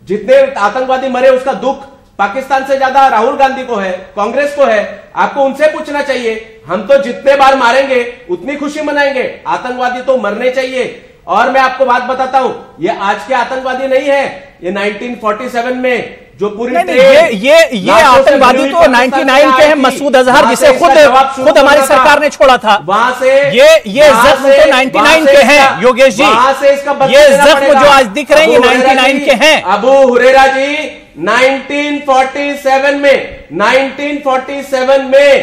जितने आतंकवादी मरे उसका दुख पाकिस्तान से ज्यादा राहुल गांधी को है, कांग्रेस को है। आपको उनसे पूछना चाहिए। हम तो जितने बार मारेंगे उतनी खुशी मनाएंगे, आतंकवादी तो मरने चाहिए। और मैं आपको बात बताता हूं, ये आज के आतंकवादी नहीं है, ये 1947 में जो पूरी
ये आतंकवादी तो 99 के हैं। मसूद अजहर, जिसे खुद हमारी सरकार ने छोड़ा था, वहां से ये जख्म तो 99 के हैं। योगेश जी, ये जख्म जो आज दिख रहे हैं ये 99 के हैं।
अबू हुरैरा जी 1947 में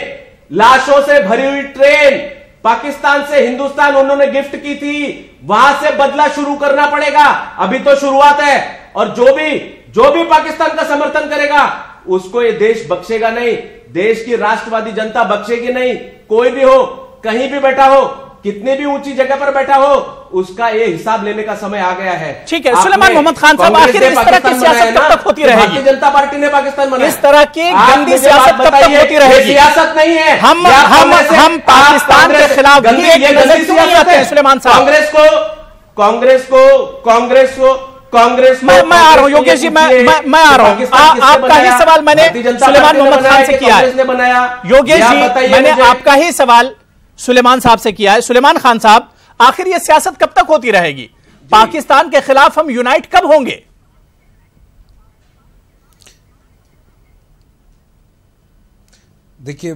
लाशों से भरी हुई ट्रेन पाकिस्तान से हिंदुस्तान उन्होंने गिफ्ट की थी। वहां से बदला शुरू करना पड़ेगा, अभी तो शुरुआत है। और जो भी पाकिस्तान का समर्थन करेगा उसको ये देश बख्शेगा नहीं, देश की राष्ट्रवादी जनता बख्शेगी नहीं। कोई भी हो, कहीं भी बैठा हो, कितने भी ऊंची जगह पर बैठा हो, उसका ये हिसाब लेने का समय आ गया है।
ठीक है सुलेमान मोहम्मद खान साहब, आखिर इस तरह की सियासत कब तक होती रहेगी?
भारतीय जनता पार्टी ने पाकिस्तान बनाया,
इस तरह की गंदी सियासत कब तक होती रहेगी?
सियासत नहीं है,
हम पाकिस्तान के खिलाफ सुलेमान साहब। कांग्रेस
मैं
आ रहा हूं योगेश जी, मैं आ रहा हूं। आपका ही सवाल मैंने सुलेमान मोहम्मद खान से किया है। योगेश जी, मैंने आपका ही सवाल सुलेमान साहब से किया है। सुलेमान खान साहब, आखिर ये सियासत कब तक होती रहेगी? पाकिस्तान के खिलाफ हम यूनाइट कब होंगे?
देखिए,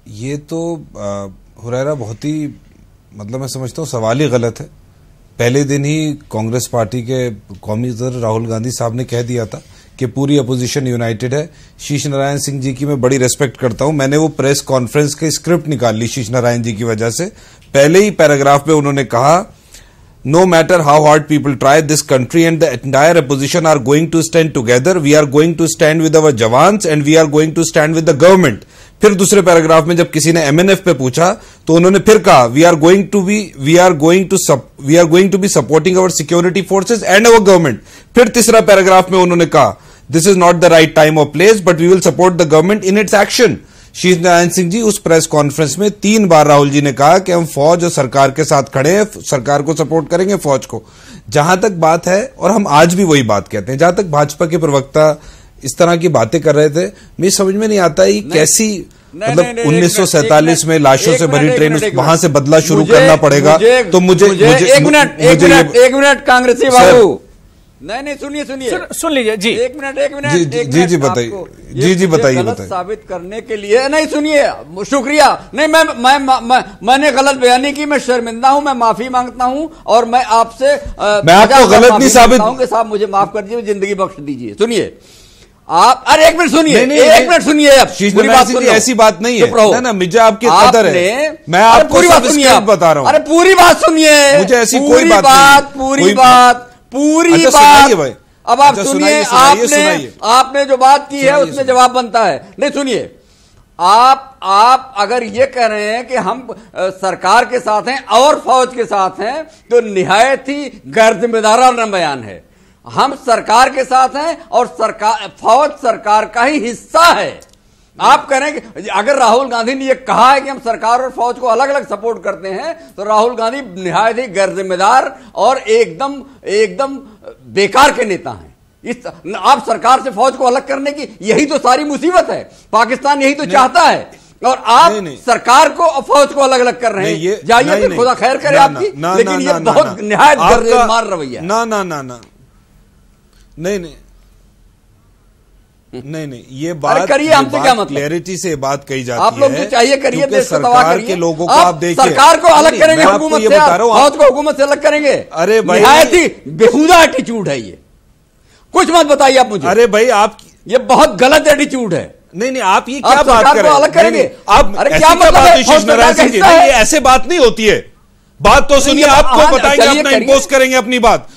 ये तो हुरैरा बहुत ही, मतलब मैं समझता हूं सवाल ही गलत है। पहले दिन ही कांग्रेस पार्टी के कौमी सदर राहुल गांधी साहब ने कह दिया था कि पूरी अपोजिशन यूनाइटेड है। शीश नारायण सिंह जी की मैं बड़ी रेस्पेक्ट करता हूं, मैंने वो प्रेस कॉन्फ्रेंस की स्क्रिप्ट निकाल ली शीश नारायण जी की वजह से। पहले ही पैराग्राफ में उन्होंने कहा, no matter how hard people try, this country and the entire opposition are going to stand together, we are going to stand with our jawans and we are going to stand with the government. फिर दूसरे paragraph में जब किसी ने MNF पे पूछा तो उन्होंने फिर कहा, we are going to be supporting our security forces and our government. फिर तीसरा पैराग्राफ में उन्होंने कहा, this is not the right time और place but we will support the government in its action. Shish Narayan Singh ji, उस प्रेस कॉन्फ्रेंस में 3 बार राहुल जी ने कहा कि हम फौज और सरकार के साथ खड़े हैं, सरकार को सपोर्ट करेंगे, फौज को। जहां तक बात है, और हम आज भी वही बात कहते हैं, जहां तक भाजपा के प्रवक्ता इस तरह की बातें कर रहे थे, मुझे समझ में नहीं आता है कैसी, मतलब 1947 में लाशों से भरी ट्रेन, वहां से बदला शुरू करना पड़ेगा। तो मुझे
एक मिनट कांग्रेसी बाबू, नहीं सुनिए
सुन लीजिए जी,
एक मिनट
जी बताइए, जी बताइए
साबित करने के लिए, नहीं सुनिए, शुक्रिया। नहीं, मैंने गलत बयानी की, मैं शर्मिंदा हूं, मैं माफी मांगता हूं और मैं आपसे
मैं आपको गलत नहीं साबित
कि साहब मुझे माफ कर दीजिए, जिंदगी बख्श दीजिए। सुनिए आप, अरे एक मिनट सुनिए, एक मिनट सुनिए। अब
पूरी बात ऐसी बात नहीं है ना, मुझे आपकी कदर है, मैं आपको
पूरी बात सुनिए,
बता रहा हूं।
अरे पूरी बात सुनिए,
मुझे ऐसी कोई बात
पूरी बात। अब आप सुनिए, आपने जो बात की है उसमें जवाब बनता है। नहीं सुनिए, आप अगर ये कह रहे हैं कि हम सरकार के साथ हैं और फौज के साथ हैं, तो निहायत ही गैर जिम्मेदाराना बयान है। हम सरकार के साथ हैं और फौज सरकार का ही हिस्सा है। आप कह रहे हैं कि अगर राहुल गांधी ने यह कहा है कि हम सरकार और फौज को अलग अलग सपोर्ट करते हैं, तो राहुल गांधी निहायत ही गैर जिम्मेदार और एकदम बेकार के नेता हैं। आप सरकार से फौज को अलग करने की यही तो सारी मुसीबत है, पाकिस्तान यही तो चाहता है, और आप सरकार को और फौज को अलग अलग कर रहे हैं। जाइए, फिर खुदा खैर करे आपकी, लेकिन ये बहुत निहायत गैरमार रवैया।
नहीं, ये बात
करिए, हमसे क्या मतलब?
क्लैरिटी से बात कही जाती है।
आप लोग जो चाहिए करिए, देश को तबाह करिए।
के लोगों को आप देखिए,
सरकार को अलग करेंगे हुकूमत से, फौज को हुकूमत से अलग करेंगे।
अरे भाई,
निहायत ही बेहुदा एटीट्यूड है ये, कुछ मत बताइए आप मुझे।
अरे भाई, आप ये
बहुत गलत एटीट्यूड है।
नहीं, आप ये क्या बात कर रहे हैं?
अलग करेंगे
आप,
अरे क्या मतलब,
ये ऐसे बात नहीं होती है। बात तो सुनिए, आपको बताएंगे, अपना इम्पोज करेंगे अपनी बात।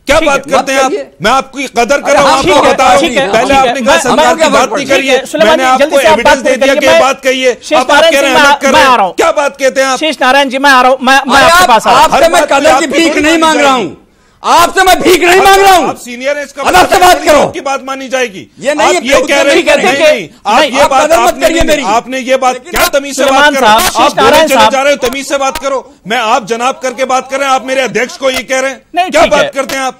क्या बात करते हैं आप? मैं आपकी कदर कर रहा हूं, आपको बता रहा हूं। पहले आपने कहा सरकार की बात नहीं करिए, मैंने आपको एविडेंस दे दिया कि बात कहिए। अब आप कह रहे हैं अलग कर रहे हैं, क्या बात कहते हैं आप?
शेष नारायण जी, मैं आ रहा हूं, मैं आपके पास आ रहा हूं।
आपसे मैं कदर की भीख नहीं मांग रहा हूं, आपसे मैं भीख नहीं मांग रहा हूं।
आप सीनियर हैं, इसका
अलग से बात करो,
की बात मानी जाएगी।
ये नहीं,
ये कह रहे हैं, नहीं, आप ये बात मत करिए मेरी। आपने ये बात क्या तमीज से बात करो? आप बोले चले जा रहे हो, तमीज से बात करो। मैं आप जनाब करके बात कर रहे हैं, आप मेरे अध्यक्ष को ये कह रहे हैं, क्या बात करते हैं आप?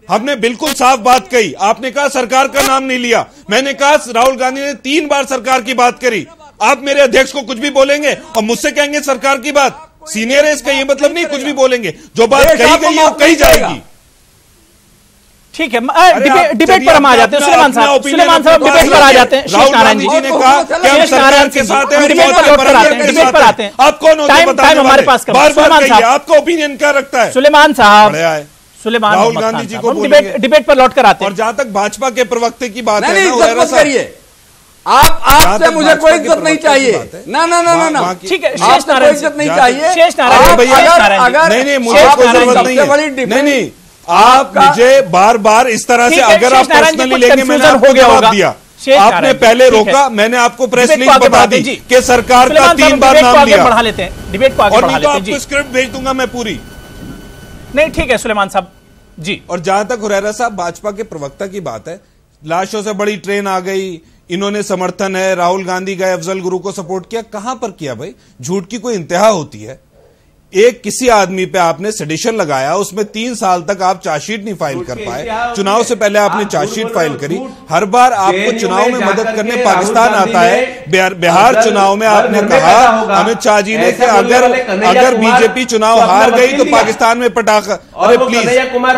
हमने बिल्कुल साफ बात कही। आपने कहा सरकार का नाम नहीं लिया, मैंने कहा राहुल गांधी ने 3 बार सरकार की बात करी। आप मेरे अध्यक्ष को कुछ भी बोलेंगे और मुझसे कहेंगे सरकार की बात। सीनियर है, इसका ये मतलब नहीं कुछ भी बोलेंगे, जो बात कही गई है वो कही जाएगी।
ठीक है, डिबेट पर हम आ जाते हैं। सुलेमान साहब डिबेट पर आ जाते हैं।
राहुल गांधी जी ने कहा कि हम सरकार के साथ हैं,
डिबेट पर आते हैं।
आप कौन होते हैं बताने वाले?
हमारे पास
बार-बार कहिए, आपका ओपिनियन क्या रखता है?
सुलेमान साहब,
राहुल गांधी जी को
डिबेट पर लौट कर आते हैं।
और जहाँ तक भाजपा के प्रवक्ते की बात है,
आपसे मुझे कोई इज्जत नहीं चाहिए। ना,
ठीक है,
शेष नारायण इज्जत नहीं चाहिए।
शेष नारायण,
नहीं, मुझे कोई जरूरत नहीं है। आप मुझे बार-बार इस तरह से, अगर आप पर्सनली लेंगे, मैंने आपको जवाब दिया। आपने पहले रोका, मैंने आपको प्रेस लिंक बता दी कि सरकार का 3 बार नाम लिया।
बढ़ा लेते हैं डिबेट को, आगे बढ़ा लेते हैं।
आपको स्क्रिप्ट भेज दूंगा मैं पूरी।
नहीं ठीक है सुलेमान साहब जी।
और जहां तक हुरैरा साहब भाजपा के प्रवक्ता की बात है, लाशों से बड़ी ट्रेन आ गई, इन्होंने समर्थन है, राहुल गांधी गए अफजल गुरु को सपोर्ट किया। कहां पर किया भाई? झूठ की कोई इंतहा होती है? एक किसी आदमी पे आपने सेडिशन लगाया, उसमें 3 साल तक आप चार्जशीट नहीं फाइल कर पाए। चुनाव से पहले आपने चार्जशीट फाइल करी। हर बार आपको चुनाव में मदद करने पाकिस्तान आता है। बिहार चुनाव में आपने कहा अमित शाह जी ने कि अगर बीजेपी चुनाव हार गई तो पाकिस्तान में पटाखा। अरे प्लीज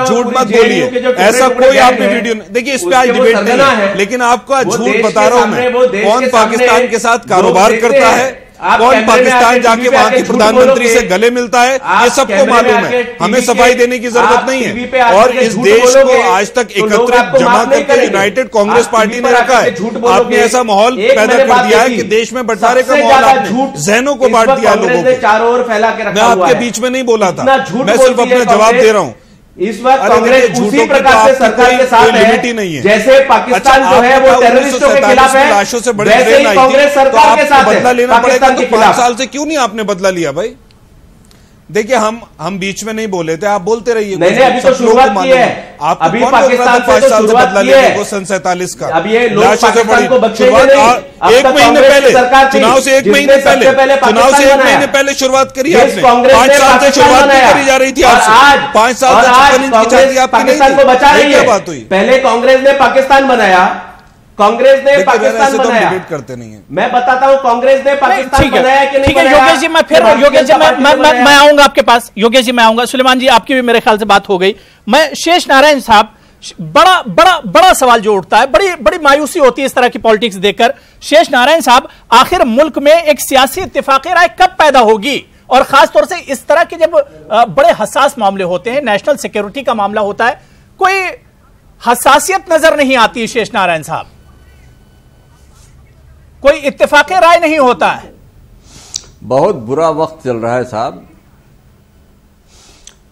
झूठ मत बोलिए, ऐसा कोई आपने वीडियो देखिए। इस पे आज डिबेट नहीं है, लेकिन आपको आज झूठ बता रहा हूं मैं। कौन पाकिस्तान के साथ कारोबार करता है, कौन पाकिस्तान जाके वहां के प्रधानमंत्री से गले मिलता है, ये सबको मालूम है। हमें सफाई देने की जरूरत नहीं है। और इस देश को आज तक एकत्रित जमा करके यूनाइटेड कांग्रेस पार्टी ने रखा है। आपने ऐसा माहौल पैदा कर दिया है कि देश में बंटवारे का माहौल, आपने जहनों को बांट दिया लोगों को।
चारों ओर फैला के रखा
मैं आपके बीच में नहीं बोला था, मैं सिर्फ अपना जवाब दे रहा हूं।
इस वक्त कांग्रेस उसी प्रकार से सरकार के साथ है, जैसे पाकिस्तान जो है वो टेररिस्टों के खिलाफ है, वैसे ही कांग्रेस सरकार के साथ
बदला लेना पड़ेगा। तो 5 साल से क्यों नहीं आपने बदला लिया भाई? देखिए हम बीच में नहीं बोले थे, आप बोलते रहिए।
नहीं अभी तो शुरुआत की है, अभी पाकिस्तान से तो शुरुआत की है।
सन 47 का
अब ये लोग पाकिस्तान को बख्शेंगे नहीं।
1 महीने पहले चुनाव से 1 महीने पहले शुरुआत करी आपने। 5 साल से शुरुआत नहीं करी जा रही थी आपसे। 5 साल से
पाकिस्तान को बचा रही है। बात हुई, पहले कांग्रेस ने पाकिस्तान बनाया, कांग्रेस ने पाकिस्तान बनाया।
करते नहीं है।
मैं बताता हूं कांग्रेस ने पाकिस्तान बनाया कि नहीं बनाया।
योगेश जी मैं फिर योगेश जी मैं आऊंगा आपके पास। योगेश जी मैं आऊंगा। सुलेमान जी आपकी भी मेरे ख्याल से बात हो गई। मैं शेष नारायण साहब, बड़ा सवाल जो उठता है, बड़ी मायूसी होती है इस तरह की पॉलिटिक्स देखकर। शेष नारायण साहब, आखिर मुल्क में एक सियासी इत्तेफाक़ी राय कब पैदा होगी? और खासतौर से इस तरह के जब बड़े हसास मामले होते हैं, नेशनल सिक्योरिटी का मामला होता है, कोई हसासियत नजर नहीं आती। शेष नारायण साहब, कोई इत्तेफाक़ी राय नहीं होता है।
बहुत बुरा वक्त चल रहा है साहब,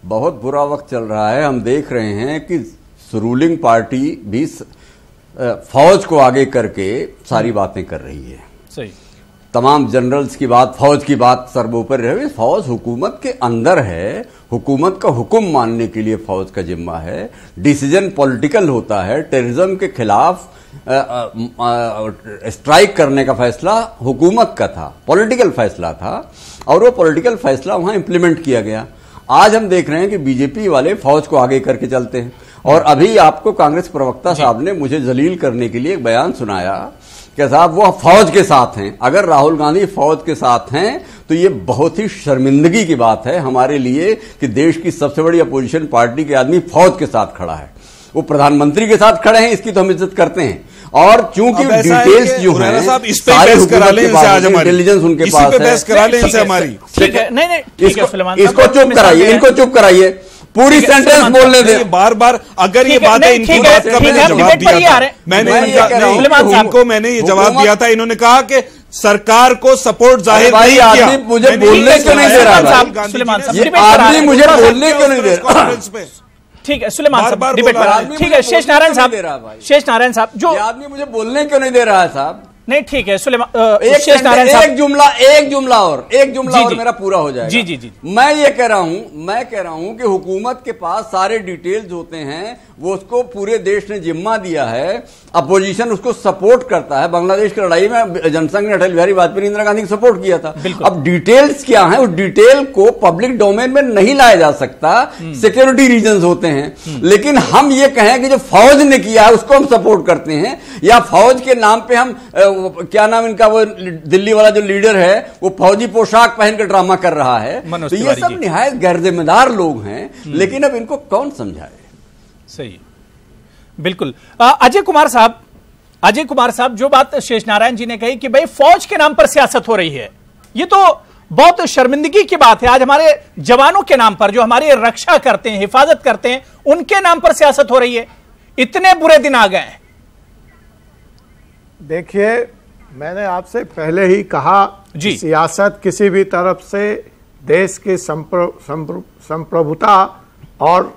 बहुत बुरा वक्त चल रहा है। हम देख रहे हैं कि रूलिंग पार्टी भी फौज को आगे करके सारी बातें कर रही है।
सही।
तमाम जनरल्स की बात, फौज की बात सर्वोपरि रहे। फौज हुकूमत के अंदर है, हुकूमत का हुक्म मानने के लिए फौज का जिम्मा है। डिसीजन पॉलिटिकल होता है। टेररिज्म के खिलाफ स्ट्राइक करने का फैसला हुकूमत का था, पॉलिटिकल फैसला था, और वो पॉलिटिकल फैसला वहां इंप्लीमेंट किया गया। आज हम देख रहे हैं कि बीजेपी वाले फौज को आगे करके चलते हैं। और अभी आपको कांग्रेस प्रवक्ता साहब ने मुझे जलील करने के लिए एक बयान सुनाया कि साहब वो फौज के साथ हैं। अगर राहुल गांधी फौज के साथ हैं तो ये बहुत ही शर्मिंदगी की बात है हमारे लिए कि देश की सबसे बड़ी अपोजिशन पार्टी के आदमी फौज के साथ खड़ा है। वो प्रधानमंत्री के साथ खड़े हैं, इसकी तो हम इज्जत करते हैं। और चूंकि डिटेल्स जो है सारे इंटेलिजेंस उनके पास है।
हमारी ठीक है, नहीं
इसको चुप कराइए, इनको चुप कराइए, पूरी सेंटेंस बोलने दे।
बार बार अगर ये बात है, इनकी बात का मैंने जवाब दिया था। मैंने ये जवाब दिया था। इन्होंने कहा कि सरकार को सपोर्ट जाहिर नहीं किया।
आदमी मुझे बोलने क्यों नहीं दे रहा? आदमी मुझे बोलने क्यों नहीं दे रहा?
ठीक है सुलेमान साहब, डिबेट पर। ठीक है शेष नारायण साहब, शेष नारायण साहब, जो
आदमी मुझे बोलने क्यों नहीं दे रहा है साहब?
नहीं ठीक है सुलेमान,
शेष नारायण साहब, एक जुमला और मेरा पूरा हो जाएगा।
जी।
मैं कह रहा हूं कि हुकूमत के पास सारे डिटेल्स होते हैं, वो उसको पूरे देश ने जिम्मा दिया है, अपोजिशन उसको सपोर्ट करता है। बांग्लादेश की लड़ाई में जनसंघ ने अटल बिहारी वाजपेयी, इंदिरा गांधी को सपोर्ट किया था। अब डिटेल्स क्या है, उस डिटेल को पब्लिक डोमेन में नहीं लाया जा सकता, सिक्योरिटी रीजंस होते हैं। लेकिन हम ये कहें कि जो फौज ने किया है उसको हम सपोर्ट करते हैं, या फौज के नाम पे हम क्या नाम इनका, वो दिल्ली वाला जो लीडर है वो फौजी पोशाक पहनकर ड्रामा कर रहा है। तो ये सब निहायत गैर जिम्मेदार लोग हैं, लेकिन अब इनको कौन समझाए?
सही, बिल्कुल। अजय कुमार साहब, जो बात शेष नारायण जी ने कही कि भाई फौज के नाम पर सियासत हो रही है, ये तो बहुत शर्मिंदगी की बात है। आज हमारे जवानों के नाम पर, जो हमारी रक्षा करते हैं, हिफाजत करते हैं, उनके नाम पर सियासत हो रही है। इतने बुरे दिन आ गए हैं।
देखिए, मैंने आपसे पहले ही कहा जी, सियासत किसी भी तरफ से देश की संप्रभुता और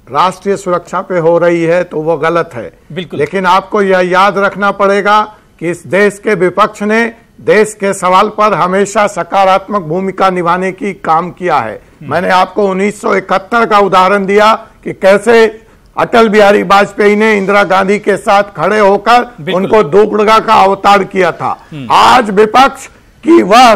राष्ट्रीय सुरक्षा पे हो रही है तो वो गलत है।
बिल्कुल।
लेकिन आपको यह याद रखना पड़ेगा कि इस देश के विपक्ष ने देश के सवाल पर हमेशा सकारात्मक भूमिका निभाने की काम किया है। मैंने आपको 1971 का उदाहरण दिया कि कैसे अटल बिहारी वाजपेयी ने इंदिरा गांधी के साथ खड़े होकर उनको दुर्गा का अवतार किया था। आज विपक्ष की वह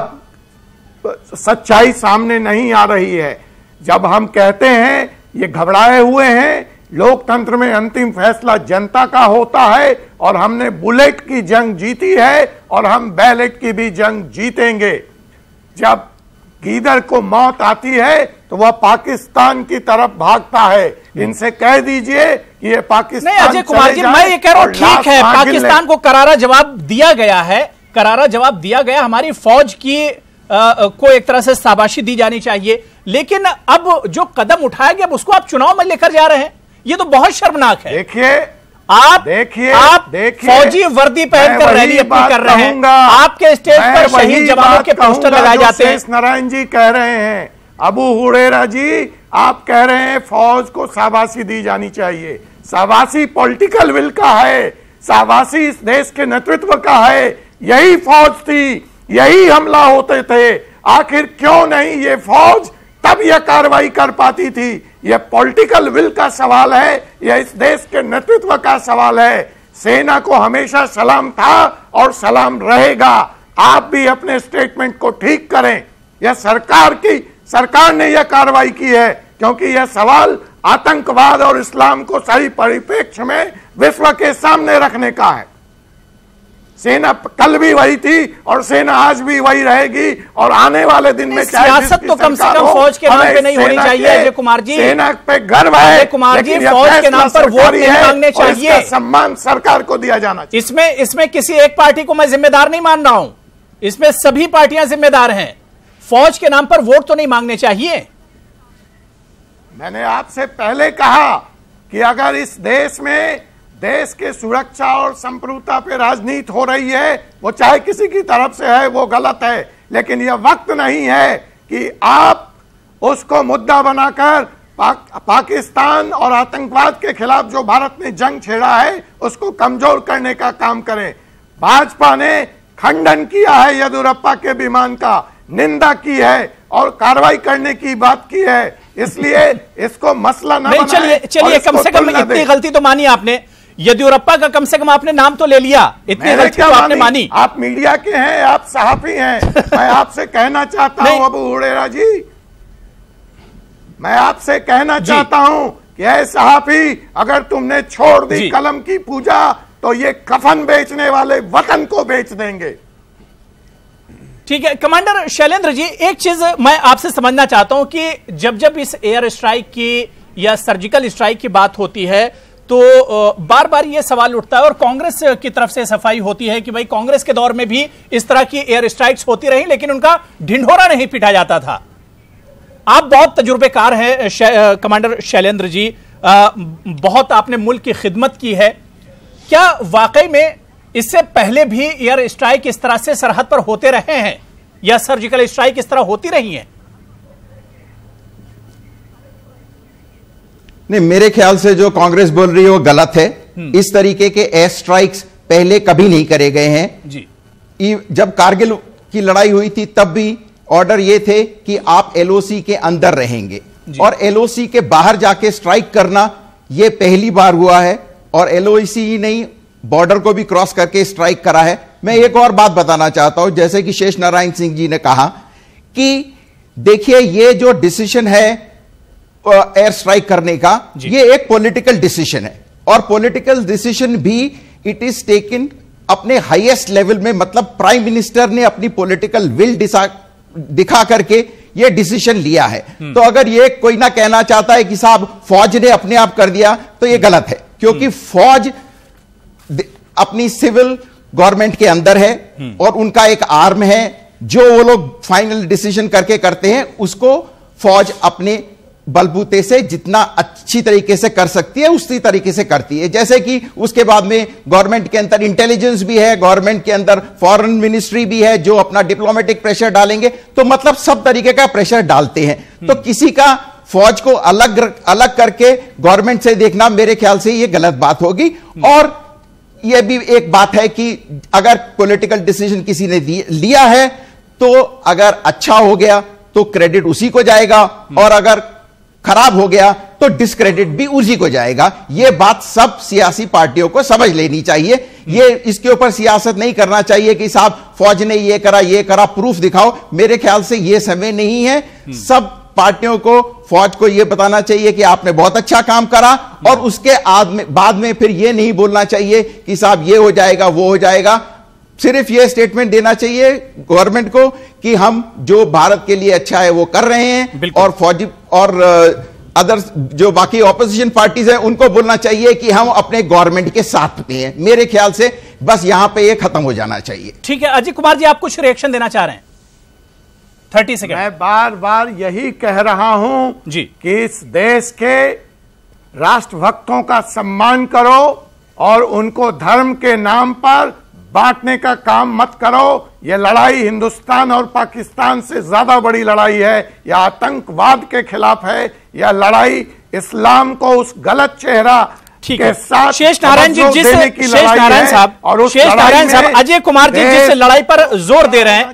सच्चाई सामने नहीं आ रही है। जब हम कहते हैं ये घबराए हुए हैं, लोकतंत्र में अंतिम फैसला जनता का होता है और हमने बुलेट की जंग जीती है और हम बैलेट की भी जंग जीतेंगे। जब गीदड़ को मौत आती है तो वह पाकिस्तान की तरफ भागता है। इनसे कह दीजिए कि ये पाकिस्तान
नहीं अजय कुमार जी, मैं ये कह रहा हूं ठीक है, पाकिस्तान को करारा जवाब दिया गया है, करारा जवाब दिया गया। हमारी फौज की को एक तरह से शाबाशी दी जानी चाहिए, लेकिन अब जो कदम उठाया गया उसको आप चुनाव में लेकर जा रहे हैं, ये तो बहुत शर्मनाक है।
देखिए
आप फौजी वर्दी पहनकर रैली अपनी कर रहे हैं, आपके स्टेज पर शहीद जवानों के पोस्टर लगाए जाते हैं।
नारायण जी कह रहे हैं, अबू हुरैरा जी आप कह रहे हैं फौज को शाबाशी दी जानी चाहिए। शाबाशी पॉलिटिकल विल का है, शाबाशी इस देश के नेतृत्व का है। यही फौज थी, यही हमला होते थे। आखिर क्यों नहीं ये फौज तब यह कार्रवाई कर पाती थी? यह पॉलिटिकल विल का सवाल है, यह इस देश के नेतृत्व का सवाल है। सेना को हमेशा सलाम था और सलाम रहेगा। आप भी अपने स्टेटमेंट को ठीक करें। यह सरकार ने यह कार्रवाई की है क्योंकि यह सवाल आतंकवाद और इस्लाम को सही परिप्रेक्ष्य में विश्व के सामने रखने का है। सेना कल भी वही थी और सेना आज भी वही रहेगी और आने वाले दिन में
सियासत तो कम से कम फौज के नाम पे नहीं होनी चाहिए अजय कुमार जी।
सेना पे गर्व है
अजय कुमार जी, फौज के नाम पर वोट नहीं मांगने चाहिए,
सम्मान सरकार को दिया जाना चाहिए।
इसमें किसी एक पार्टी को मैं जिम्मेदार नहीं मान रहा हूं, इसमें सभी पार्टियां जिम्मेदार हैं। फौज के नाम पर वोट तो नहीं मांगने चाहिए।
मैंने आपसे पहले कहा कि अगर इस देश में देश के सुरक्षा और संप्रभुता पे राजनीति हो रही है, वो चाहे किसी की तरफ से है, वो गलत है। लेकिन यह वक्त नहीं है कि आप उसको मुद्दा बनाकर पाकिस्तान और आतंकवाद के खिलाफ जो भारत ने जंग छेड़ा है उसको कमजोर करने का काम करें। भाजपा ने खंडन किया है येदियुरप्पा के विमान का, निंदा की है और कार्रवाई करने की बात की है। इसलिए इसको मसला ना बनाएं।
चलिए कम से कम इतनी गलती तो मानी आपने, येदियुरप्पा का कम से कम आपने नाम तो ले लिया, इतनी गलती तो आपने मानी।
आप मीडिया के हैं, आप सहाफी हैं। मैं आपसे कहना चाहता हूं अबू हुरैरा जी, मैं आपसे कहना चाहता हूं कि ऐ सहाफी, अगर तुमने छोड़ दी कलम की पूजा तो ये कफन बेचने वाले वतन को बेच देंगे।
ठीक है कमांडर शैलेंद्र जी, एक चीज मैं आपसे समझना चाहता हूं कि जब जब इस एयर स्ट्राइक की या सर्जिकल स्ट्राइक की बात होती है तो बार बार यह सवाल उठता है और कांग्रेस की तरफ से सफाई होती है कि भाई कांग्रेस के दौर में भी इस तरह की एयर स्ट्राइक्स होती रही लेकिन उनका ढिंढोरा नहीं पीटा जाता था। आप बहुत तजुर्बेकार हैं कमांडर शैलेंद्र जी, बहुत आपने मुल्क की खिदमत की है। क्या वाकई में इससे पहले भी एयर स्ट्राइक इस तरह से सरहद पर होते रहे हैं या सर्जिकल स्ट्राइक इस तरह होती रही हैं?
नहीं, मेरे ख्याल से जो कांग्रेस बोल रही है वो गलत है। इस तरीके के एयर स्ट्राइक्स पहले कभी नहीं करे गए हैं जी। जब कारगिल की लड़ाई हुई थी तब भी ऑर्डर ये थे कि आप एलओसी के अंदर रहेंगे और एलओसी के बाहर जाके स्ट्राइक करना ये पहली बार हुआ है और एलओसी ही नहीं बॉर्डर को भी क्रॉस करके स्ट्राइक करा है। मैं एक और बात बताना चाहता हूं, जैसे कि शेष नारायण सिंह जी ने कहा कि देखिए ये जो डिसीजन है एयर स्ट्राइक करने का, ये एक पॉलिटिकल डिसीजन है और पॉलिटिकल डिसीजन भी इट इज टेकन अपने हाईएस्ट लेवल में, मतलब प्राइम मिनिस्टर ने अपनी पॉलिटिकल विल दिखा करके ये डिसीजन लिया है। तो अगर ये कोई ना कहना चाहता है कि साहब फौज ने अपने आप कर दिया तो ये गलत है, क्योंकि फौज अपनी सिविल गवर्नमेंट के अंदर है और उनका एक आर्म है, जो वो लोग फाइनल डिसीजन करके करते हैं उसको फौज अपने बलबूते से जितना अच्छी तरीके से कर सकती है उसी तरीके से करती है। जैसे कि उसके बाद में गवर्नमेंट के अंदर इंटेलिजेंस भी है, गवर्नमेंट के अंदर फॉरेन मिनिस्ट्री भी है जो अपना डिप्लोमेटिक प्रेशर डालेंगे, तो मतलब सब तरीके का प्रेशर डालते हैं। तो किसी का फौज को अलग करके गवर्नमेंट से देखना मेरे ख्याल से यह गलत बात होगी। और यह भी एक बात है कि अगर पॉलिटिकल डिसीजन किसी ने लिया है तो अगर अच्छा हो गया तो क्रेडिट उसी को जाएगा, और अगर खराब हो गया तो डिस्क्रेडिट भी उसी को जाएगा। यह बात सब सियासी पार्टियों को समझ लेनी चाहिए। ये इसके ऊपर सियासत नहीं करना चाहिए कि साहब फौज ने ये करा, प्रूफ दिखाओ। मेरे ख्याल से यह समय नहीं है। सब पार्टियों को, फौज को यह बताना चाहिए कि आपने बहुत अच्छा काम करा, और उसके बाद में फिर यह नहीं बोलना चाहिए कि साहब ये हो जाएगा, वो हो जाएगा। सिर्फ यह स्टेटमेंट देना चाहिए गवर्नमेंट को कि हम जो भारत के लिए अच्छा है वो कर रहे हैं, और फौजी और अदर जो बाकी ऑपोजिशन पार्टीज हैं उनको बोलना चाहिए कि हम अपने गवर्नमेंट के साथ में हैं। मेरे ख्याल से बस यहां पे ये खत्म हो जाना चाहिए।
ठीक है अजय कुमार जी, आप कुछ रिएक्शन देना चाह रहे हैं? 30 सेकंड।
मैं बार बार यही कह रहा हूं
जी
कि इस देश के राष्ट्रभक्तों का सम्मान करो और उनको धर्म के नाम पर बांटने का काम मत करो। यह लड़ाई हिंदुस्तान और पाकिस्तान से ज्यादा बड़ी लड़ाई है। यह आतंकवाद के खिलाफ है। यह लड़ाई इस्लाम को उस गलत चेहरा के साथ
शेष नारायण जी, जिस शेष नारायण साहब और उस शेष नारायण साहब अजय कुमार जी जिस लड़ाई पर जोर दे रहे हैं,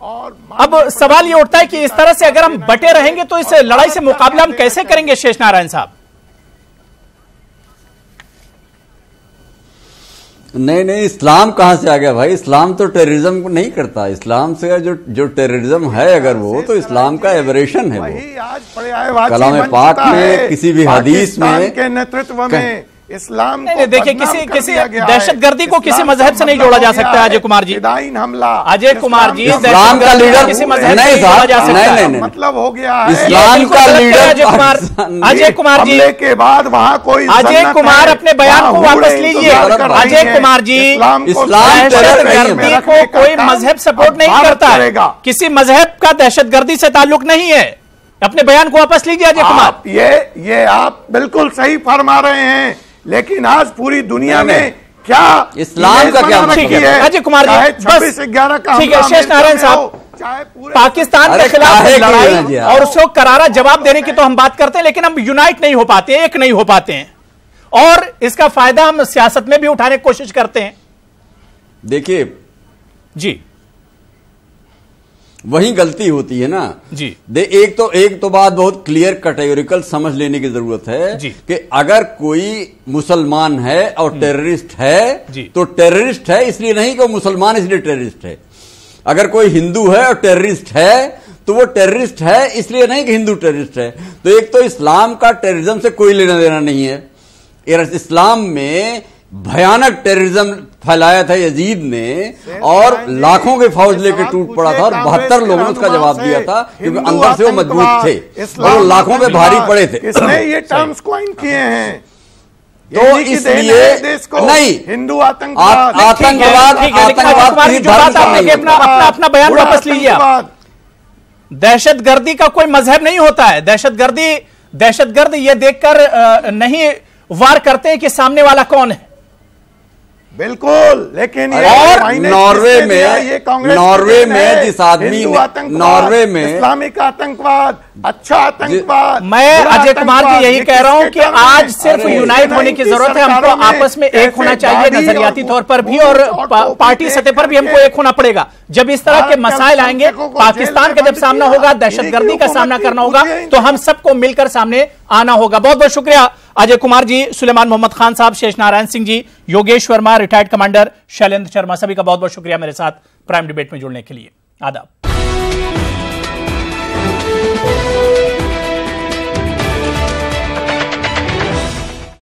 और अब सवाल ये उठता है कि इस तरह से अगर हम बटे रहेंगे तो इस लड़ाई से मुकाबला हम कैसे करेंगे शेष नारायण साहब?
नहीं, इस्लाम कहां से आ गया भाई? इस्लाम तो टेररिज्म को नहीं करता। इस्लाम से जो टेररिज्म है अगर वो तो इस्लाम का एवरेशन है। वो कलाम पाक में किसी भी हदीस में
के नेतृत्व में इस्लाम
नहीं, देखिए किसी दहशतगर्दी को किसी मजहब से नहीं जोड़ा जा सकता। अजय कुमार जी,
हमला
अजय कुमार जी,
इस्लाम का लीडर
किसी मजहब से जोड़ा जा सकता है।
मतलब हो गया है
इस्लाम का लीडर
अजय कुमार जी
के बाद वहाँ कोई
अजय कुमार अपने बयान को वापस लीजिए। अजय कुमार जी, दहशतगर्दी को कोई मजहब सपोर्ट नहीं करता है, किसी मजहब का दहशतगर्दी से ताल्लुक नहीं है। अपने बयान को वापस लीजिए अजय कुमार।
ये आप बिल्कुल सही फरमा रहे हैं, लेकिन आज पूरी दुनिया में क्या
इस्लाम का क्या
ठीक है अजय कुमार जी,
26/11 का
ठीक है शेष नारायण साहब, पाकिस्तान के खिलाफ लड़ाई और उसको करारा जवाब देने की तो हम बात करते हैं, लेकिन हम यूनाइट नहीं हो पाते, एक नहीं हो पाते हैं, और इसका फायदा हम सियासत में भी उठाने की कोशिश करते हैं।
देखिए
जी,
वही गलती होती है ना
जी।
एक तो बात बहुत क्लियर कैटेगोरिकल समझ लेने की जरूरत है कि अगर कोई मुसलमान है और टेररिस्ट है तो टेररिस्ट है इसलिए नहीं कि वो मुसलमान इसलिए टेररिस्ट है। अगर कोई हिंदू है और टेररिस्ट है तो वो टेररिस्ट है इसलिए नहीं कि हिंदू टेररिस्ट है। तो एक तो इस्लाम का टेररिज्म से कोई लेना देना नहीं है। इस्लाम में भयानक टेररिज्म फैलाया था यजीद ने, और लाखों के फौज लेकर टूट पड़ा था, और 72 लोगों ने उसका जवाब दिया था क्योंकि अंदर से वो मजबूत थे और वो लाखों पे भारी पड़े थे।
इसने ये टर्म्स कॉइन किए हैं,
तो इसलिए नहीं
हिंदू आतंकवाद
अपना बयान वापस लीजिए। दहशतगर्दी का कोई मजहब नहीं होता है। दहशतगर्द ये देखकर नहीं वार करते हैं कि सामने वाला कौन है।
बिल्कुल, लेकिन
और नॉर्वे में जिस आदमी नॉर्वे में
इस्लामिक आतंकवाद, अच्छा आतंकवाद,
मैं अजय कुमार जी यही कह रहा हूं कि आज सिर्फ यूनाइट होने की जरूरत है। हमको आपस में एक होना चाहिए, नजरियाती तौर पर भी और पार्टी सतह पर भी हमको एक होना पड़ेगा। जब इस तरह के मसाइल आएंगे, पाकिस्तान का जब सामना होगा, दहशतगर्दी का सामना करना होगा, तो हम सबको मिलकर सामने आना होगा। बहुत बहुत शुक्रिया अजय कुमार जी, सुलेमान मोहम्मद खान साहब, शेष नारायण सिंह जी, योगेश वर्मा, रिटायर्ड कमांडर शैलेंद्र शर्मा, सभी का बहुत बहुत शुक्रिया मेरे साथ प्राइम डिबेट में जुड़ने के लिए। आदाब।